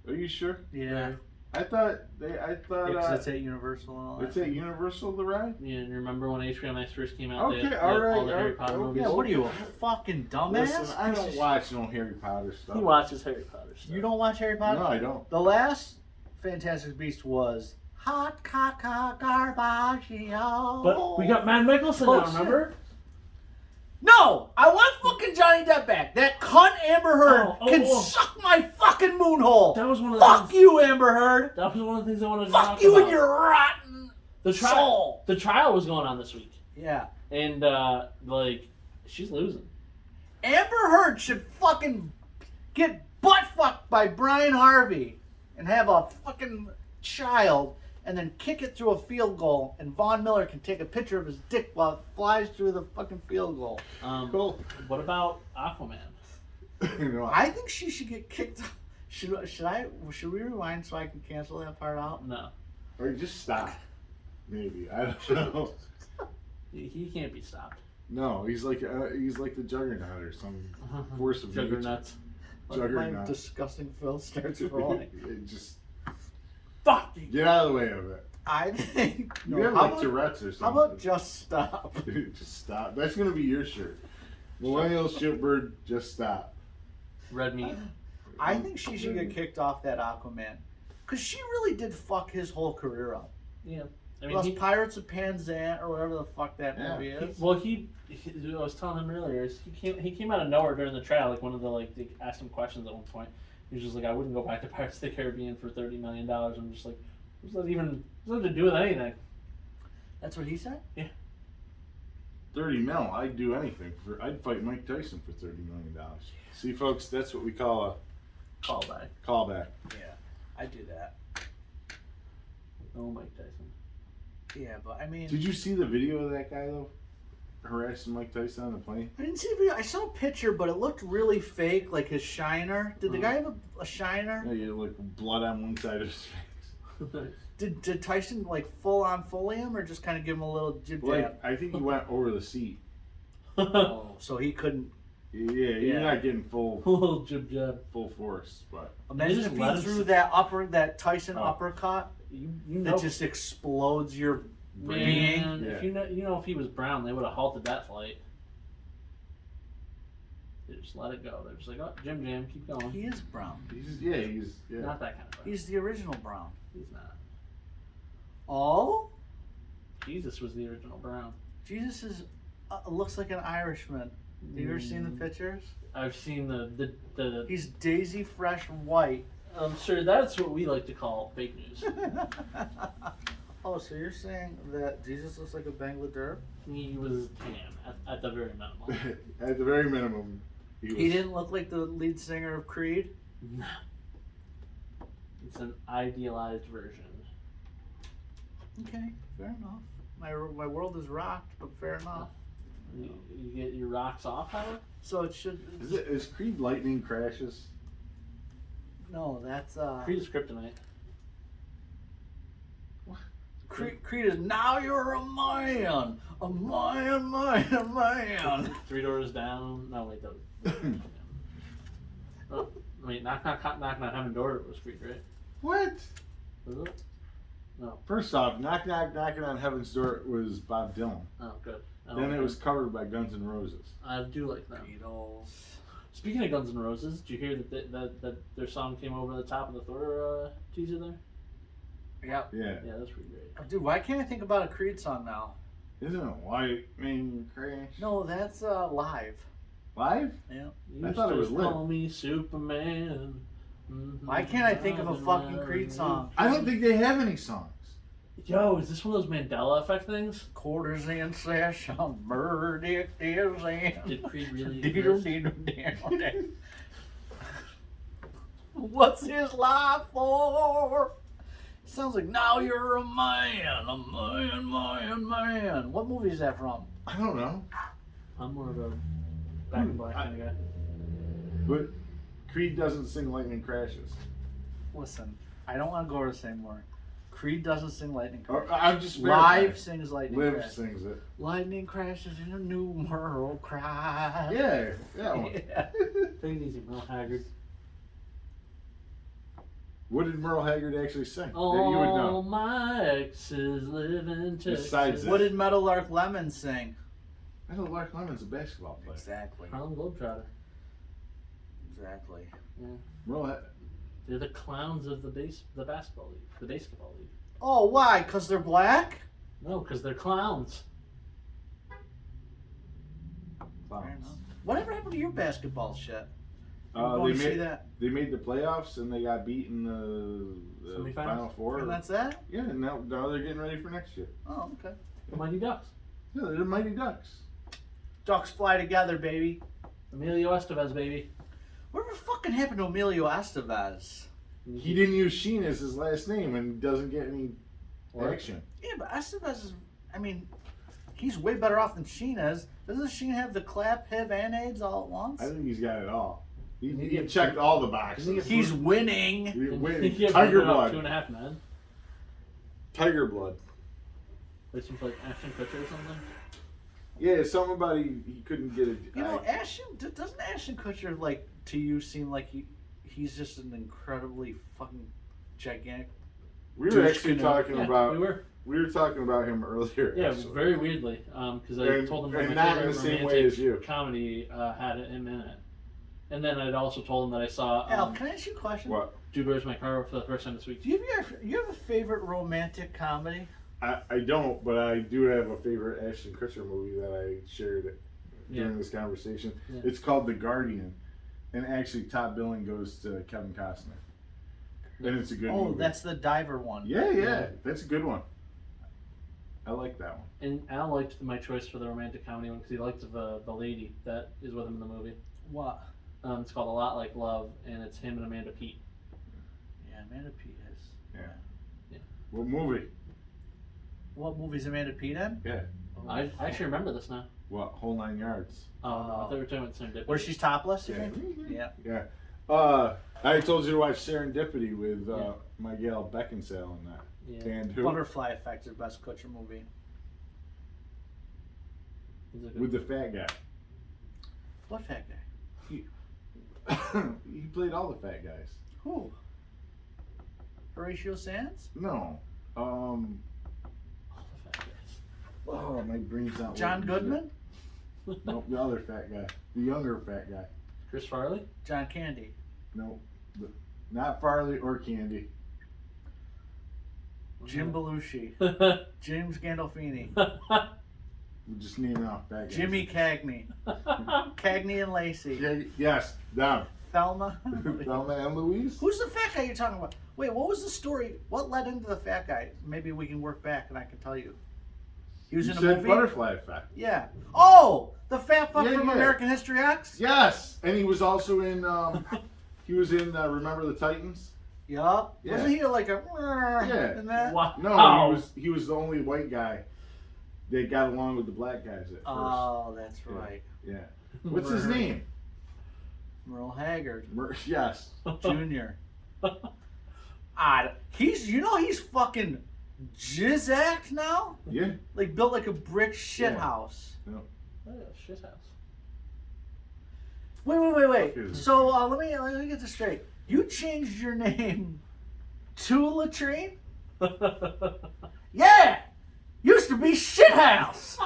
Are you sure? Yeah. I thought Because it's at Universal and all that. it's at Universal the ride. Yeah, and remember when HBO Max first came out? Okay, they had alright, all the Harry Potter okay. movies. Yeah, what are you, a fucking dumbass? Listen, I don't watch no Harry Potter stuff. He watches Harry Potter stuff. You don't watch Harry Potter? No, I don't. The last Fantastic Beast was Hot Caca Garbaggio. But we got Matt Mickelson now, Bullshit. remember? No! I want fucking Johnny Depp back. That cunt Amber Heard can suck my fucking moon hole. That was one of the Fuck things, you, Amber Heard. That was one of the things I wanted to Fuck talk you about. and your rotten the soul. The trial was going on this week, Yeah. and she's losing. Amber Heard should fucking get butt fucked by Brian Harvey and have a fucking child and then kick it through a field goal and Von Miller can take a picture of his dick while it flies through the fucking field goal. Cool. What about Aquaman? You know, I think she should get kicked. Should we rewind so I can cancel that part out? No. or just stop. Maybe, I don't know. He can't be stopped. No, he's like the Juggernaut or some force of nature. Juggernauts. My Juggernaut. disgusting Phil starts rolling. Just Fuck you. get out of the way of it. I think. You No, have how like about- Tourette's or How something. about just stop? Just stop. That's gonna be your shirt. Millennial shitbird, just stop. Red meat. I think she should get kicked off that Aquaman. Because she really did fuck his whole career up. Yeah. I mean, Plus he, Pirates of Panzan or whatever the fuck that Yeah. movie is. I was telling him earlier, is he came out of nowhere during the trial. Like one of the they asked him questions at one point. He was just like, I wouldn't go back to Pirates of the Caribbean for $30 million. I'm just like, what's that even? What's that to do with anything? That's what he said? 30 mil. I'd do anything for. I'd fight Mike Tyson for $30 million. See, folks, that's what we call a Callback. callback. Yeah, I do that. Oh, Mike Tyson. Yeah, but I mean, Did you see the video of that guy though, harassing Mike Tyson on the plane? I didn't see a video. I saw a picture, but it looked really fake, like his shiner. Did the guy have a shiner? Yeah, you had, like blood on one side of his face. Did Tyson like full on fully him, or just kind of give him a little jib jab? Like I think he went over the seat. Oh, so he couldn't. Yeah, you're Yeah. not getting full Little jib jab. force, but Imagine just if let he him threw s- that Tyson Oh. uppercut You that know, just explodes your being. man, Yeah. if you know if he was brown, they would have halted that flight. They just let it go. They're just like, oh, Jim, keep going. He is brown. he's Not that kind of brown. He's the original brown. He's not. Oh, Jesus was the original brown. Jesus is looks like an Irishman. Have you ever seen the pictures? I've seen the. He's daisy fresh white. I'm sure that's what we like to call fake news. Oh, so you're saying that Jesus looks like a Bangladesh? He was tan at the very minimum. At the very minimum, he was. He didn't look like the lead singer of Creed? No. It's an idealized version. Okay, fair enough. My world is rocked, but fair enough. You get your rocks off, Howard? So it should. Is Creed lightning crashes? No, that's Creed is kryptonite. Creed is now you're a man, man. 3 doors down. No, wait, that was. Oh, wait, knock on heaven door was Creed, right? What? Was it? No. First off, knocking on heaven's door was Bob Dylan. Oh, good. Then it was covered by Guns N' Roses. I do like them. Beatles. Speaking of Guns N' Roses, did you hear that their song came over the top of the Thor teaser there? Yep. Yeah. Yeah, that's pretty great. Dude, why can't I think about a Creed song now? Isn't it White Man Crash? No, that's live. Live? Yeah. You I thought it was used to lit. call me Superman. Why can't I think of a fucking Creed song? I don't think they have any songs. Yo, is this one of those Mandela effect things? Quarters in session, verdict is in. Did Creed really Diddle, exist? diddle, diddle. What's his life for? Sounds like now you're a man. What movie is that from? I don't know. I'm more of a back and black kind of guy. But Creed doesn't sing Lightning Crashes. Listen, I don't want to go over this anymore. Creed doesn't sing Lightning Or, Crash. I'm just Live sings Lightning Liv Crash. sings it. Lightning crashes in a new world cry. Yeah, yeah. Yeah. Take it easy, Merle Haggard. What did Merle Haggard actually sing? That you would All know. my exes live in Texas. Besides What did Meadowlark Lemon sing? I know Lark Lemon's a basketball player. Exactly. Harlem Globetrotter. Exactly. Merle, They're the clowns of the basketball league, the basketball league. Oh, why? Because they're black? No, because they're clowns. Fair enough. Whatever happened to your basketball shit? They going to see made that? they made the playoffs and they got beat in the Semifinals? Final Four. And that's that? Yeah, and now they're getting ready for next year. Oh, okay. The Mighty Ducks. Yeah, they're the Mighty Ducks. Ducks fly together, baby. Emilio Estevez, baby. Whatever fucking happened to Emilio Estevez? He didn't use Sheen as his last name and doesn't get any action. Yeah, but Estevez is. I mean, he's way better off than Sheen is. Doesn't Sheen have the clap, HIV, and AIDS all at once? I think he's got it all. He Didn't he get checked all the boxes. He's winning. Tiger blood. 2.5 men. Tiger blood. Like some like Ashton Kutcher or something. Yeah, something about he couldn't get it. You know, doesn't Ashton Kutcher, like, to you seem like he's just an incredibly fucking gigantic. We were actually talking Yeah, about. we were talking about him earlier. Yeah, actually. very weirdly, because I told him that and my not in favorite the same way romantic as you. comedy had him in it. And then I'd also told him that I saw Al, can I ask you a question? What? Dude, Where's My Car for the first time this week. Do you have a favorite romantic comedy? I don't, but I do have a favorite Ashton Kutcher movie that I shared during this conversation. Yeah. It's called The Guardian, and actually top billing goes to Kevin Costner. And it's a good movie. Oh, that's the diver one. Yeah, that's a good one. I like that one. And Al liked my choice for the romantic comedy one because he liked the lady that is with him in the movie. What? It's called A Lot Like Love, and it's him and Amanda Peet. Yeah, Amanda Peet is. Yeah. What movie? What movie's Amanda Peet in? Yeah. Oh, I actually remember this now. What? Whole 9 yards. Oh, no, I thought we were talking about Serendipity. Where she's topless, you Yeah. think? Yeah. Yeah. I told you to watch Serendipity with Miguel Beckinsale in that. Yeah. And who? Butterfly Effect is the best Kutcher movie. Is it good? With the fat guy. What fat guy? He played all the fat guys. Who? Horatio Sands? No. All the fat guys. Oh, my brain's not John working. Goodman? Nope, the other fat guy. The younger fat guy. Chris Farley? John Candy? Nope. Not Farley or Candy. Jim Belushi? James Gandolfini? We're just naming off fat guys. Jimmy Cagney? Cagney and Lacey? Yeah, yes, down. Thelma? Thelma and Louise? Who's the fat guy you're talking about? Wait, what was the story? What led into the fat guy? Maybe we can work back and I can tell you. He was You in a said movie? Butterfly Effect. Yeah. Oh! The fat fuck Yeah, from yeah. American History X? Yes! And he was also in, Remember the Titans? Yup. Yeah. Wasn't he like a Yeah. in that? Wow. No, he was the only white guy that got along with the black guys at first. Oh, that's right. Yeah. What's his name? Merle Haggard Yes. Jr. He's fucking jizzacked now? Yeah. Like built like a brick shit Yeah. house. Oh, yeah, shit house. Wait. Fuck is it? So let me get this straight. You changed your name to Latrine? Yeah! Used to be shit house!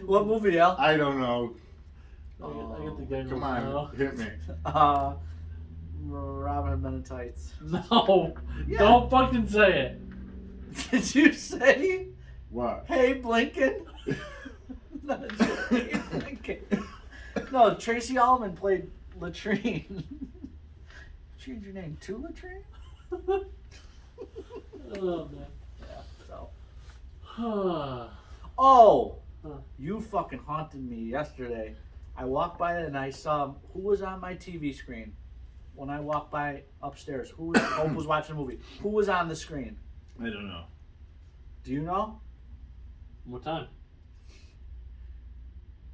What movie, Al? I don't know. I get the game Come now. on, hit me. Robin Hood Men in Tights. No, Yeah. don't fucking say it. Did you say, What? hey, Blinken? No, hey, Blinken. No, Tracy Ullman played Latrine. Change your name to Latrine? Oh, man. Yeah, so. Huh. Oh! Huh. You fucking haunted me yesterday. I walked by and I saw who was on my TV screen when I walked by upstairs. Hope was watching a movie. Who was on the screen? I don't know. Do you know? What time?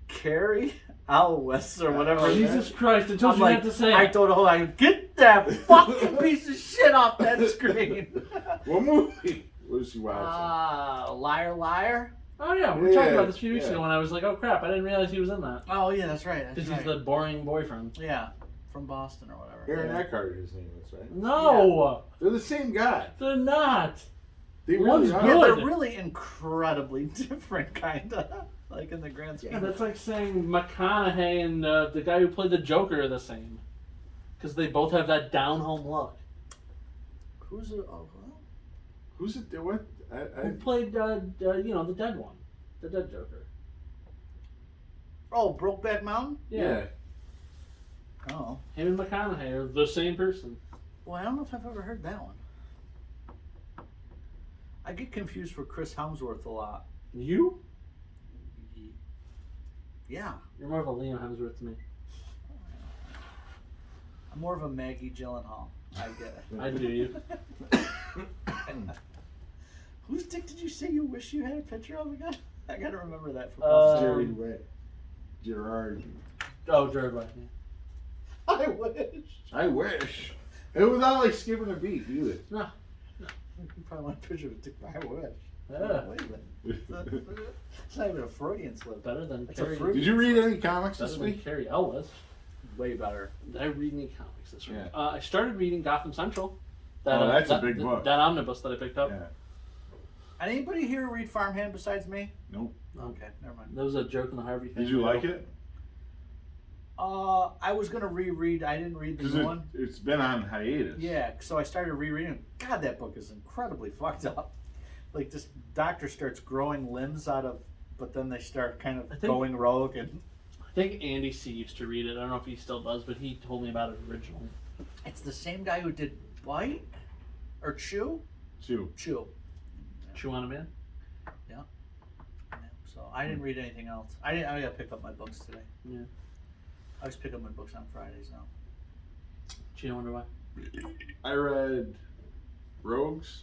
Carrie Elwes or whatever. it Jesus is. Christ, I told I'm you like, not to say I it. told her, I get that fucking piece of shit off that screen. What movie was she watching? Liar, liar. Oh, yeah, we Yeah, talked about this a few weeks yeah. ago when I was like, oh crap, I didn't realize he was in that. Oh yeah, that's right. That's Because right. he's the boring boyfriend. Yeah, from Boston or whatever. Aaron Yeah. Eckhart, his name is, right? No, They're the same guy. they're not. They One's really are. Yeah, good. they're really incredibly different, kinda. Like in the grand scheme. Yeah, that's like saying McConaughey and the guy who played the Joker are the same. Because they both have that down-home look. Who's it? Oh, well. Who's it? What? Who played, the dead one? The dead Joker. Oh, Brokeback Mountain? Yeah. Oh. Him and McConaughey are the same person. Well, I don't know if I've ever heard that one. I get confused for Chris Hemsworth a lot. You? Yeah. You're more of a Liam Hemsworth to me. I'm more of a Maggie Gyllenhaal. I get it. I do you. Whose dick did you say you wish you had a picture of again? I gotta remember that for Jerry Way. Gerard. Oh, Jared Way. Yeah. I wish. I wish. It was not like skipping a beat either. No. You probably want a picture of a dick. I wish. Yeah. Wait a minute. It's not even a Freudian slip. Better than It's a Carrie. fruit. Did you read any comics Better this than week? Carrie Elwes. Way better. Did I read any comics this week? Yeah. I started reading Gotham Central. Oh, that's a big book. That omnibus that I picked up. Yeah. Anybody here read Farmhand besides me? Nope. Okay, never mind. That was a joke in the Harvey thing. Did you like it? I was gonna reread. I didn't read the new one. It's been on hiatus. Yeah, so I started rereading. God, that book is incredibly fucked up. Like this doctor starts growing limbs out of, but then they start kind of going rogue and. I think Andy C used to read it. I don't know if he still does, but he told me about it originally. It's the same guy who did Bite or Chew. Chew. Chew on a Man? Yeah. So I didn't read anything else. I gotta pick up my books today. Yeah. I always pick up my books on Fridays now. Gee, I wonder why. I read Rogues,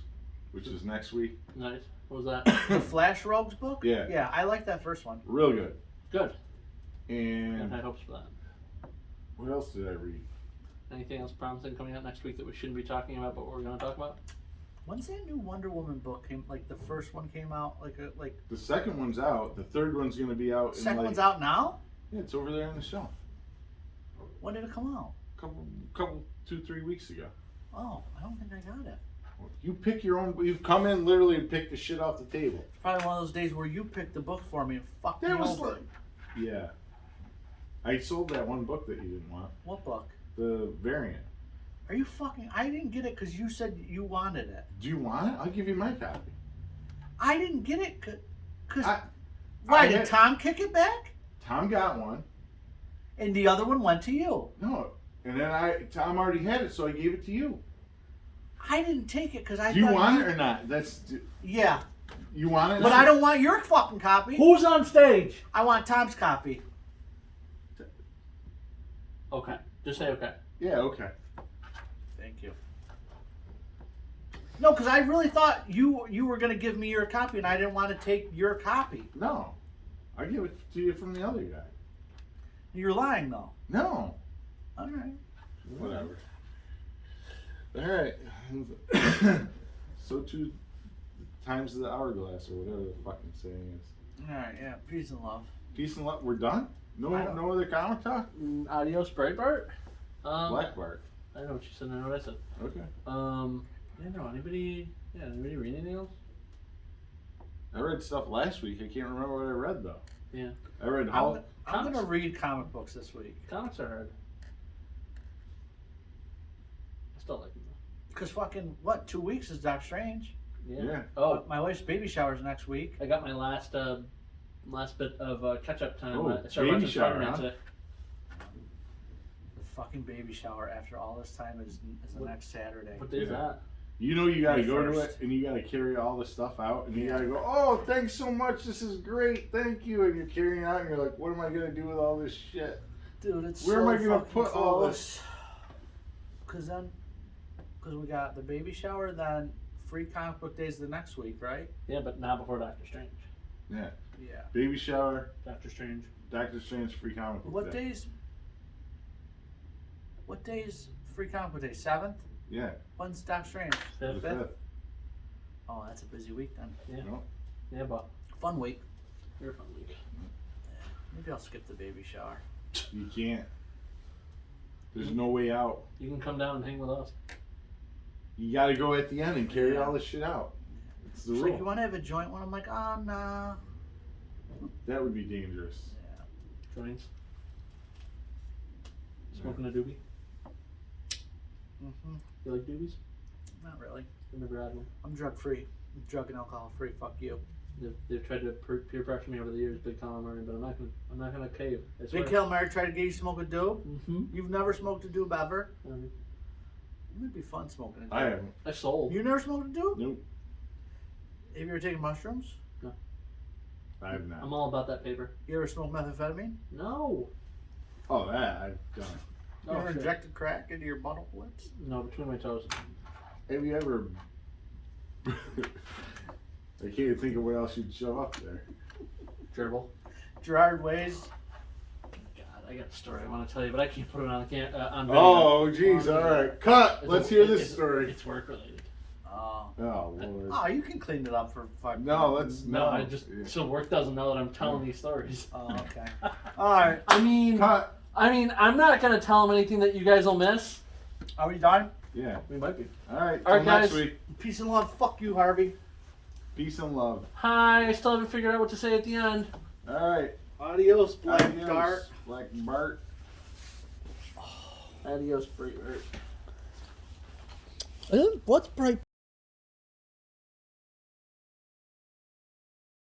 which is next week. Nice. What was that? The Flash Rogues book? Yeah. Yeah, I like that first one. Real good. Good. I And had hopes for that. what else did I read? Anything else promising coming out next week that we shouldn't be talking about, but we're going to talk about? When's that new Wonder Woman book came? Like the first one came out, like The second one's out. The third one's going to be out in second like... one's out now. Yeah, it's over there on the shelf. When did it come out? Couple, 2-3 weeks ago. Oh, I don't think I got it. You pick your own... You've come in literally and picked the shit off the table. It's probably one of those days where you picked the book for me and fucked me That was over. like... Yeah. I sold that one book that you didn't want. What book? The variant. Are you fucking? I didn't get it because you said you wanted it. Do you want it? I'll give you my copy. I didn't get it because I why did had- Tom kick it back? Tom got one. And the other one went to you. No. And then Tom already had it, so I gave it to you. I didn't take it because I. Do you thought want it or not? Yeah, You want it? but I don't want your fucking copy. Who's on stage? I want Tom's copy. Okay. Just say okay. Yeah, okay. Thank you. No, because I really thought you were gonna give me your copy, and I didn't want to take your copy. No. I give it to you from the other guy. You're lying though. No. All right. Whatever. Alright. So too times of the hourglass or whatever the fucking saying is. All right. Yeah. Peace and love. Peace and love. We're done? No other comic talk? Adios, Breitbart. Black Bart. I know what you said. I know what I said. Okay. Yeah, no. Anybody read anything else? I read stuff last week. I can't remember what I read though. Yeah. I read I'm Hulk. gonna read comic books this week. Comics are hard. I still like them though. Cause fucking what? 2 weeks is Doctor Strange. Yeah. Oh, My wife's baby shower's next week. I got my last bit of catch-up time. Oh, I started baby watching shower, Spider-Man huh? today. The fucking baby shower after all this time is the next Saturday. What day is Yeah. that? You know you gotta May go to 1st. it and you gotta carry all the stuff out and you gotta go, oh, thanks so much, this is great, thank you, and you're carrying it out and you're like, what am I gonna do with all this shit? Dude, it's Where so am I gonna fucking put all close. Cause we got the baby shower, then free comic book days the next week, right? Yeah, but not before Doctor Strange. Yeah. Yeah. Baby shower, Doctor Strange. Doctor Strange, free comic book What day. days? What days free comic book day? 7th? Yeah, When's Doctor Strange? the Fifth. 5th. Oh, that's a busy week then. Yeah. No? Yeah, but Fun week. you're a fun week. Maybe I'll skip the baby shower. You can't. There's no way out. You can come down and hang with us. You gotta go at the end and carry Yeah. all this shit out. It's the She's like, you rule. want to have a joint one? I'm like, oh, nah. That would be dangerous. Yeah. Joints. Smoking a doobie. Mm-hmm. You like doobies? Not really. I've never had one. I'm drug free. I'm drug and alcohol free. Fuck you. They've tried to peer pressure me over the years, big calamari, but I'm not gonna cave. I swear. Big calamari tried to get you to smoke a doob. Mm-hmm. You've never smoked a doob ever. It would be fun smoking a doob. I haven't. I sold. You never smoked a doob? Nope. Have you ever taken mushrooms? I have not. I'm all about that paper. You ever smoked methamphetamine? No. Oh, that I've done. You ever shit. injected crack into your buttholes? No, between my toes. Have you ever? I can't even think of what else you'd show up there. Gerbil. Gerard Ways. God, I got a story I want to tell you, but I can't put it on on video. Oh, jeez. All right, cut. Let's hear this story. It's work related. Oh. Oh, Lord. Oh, you can clean it up for 5 No, minutes. let's No, no. I just so work doesn't know that I'm telling these stories. Oh, okay. All right. I mean, Cut. I'm not gonna tell them anything that you guys will miss. Are we done? Yeah. We might be. All right. All right, Till next guys. week. Peace and love. Fuck you, Harvey. Peace and love. Hi. I still haven't figured out what to say at the end. All right. Adios, Black Adios, Dart. Black Bart. Adios, Bert. What's bright?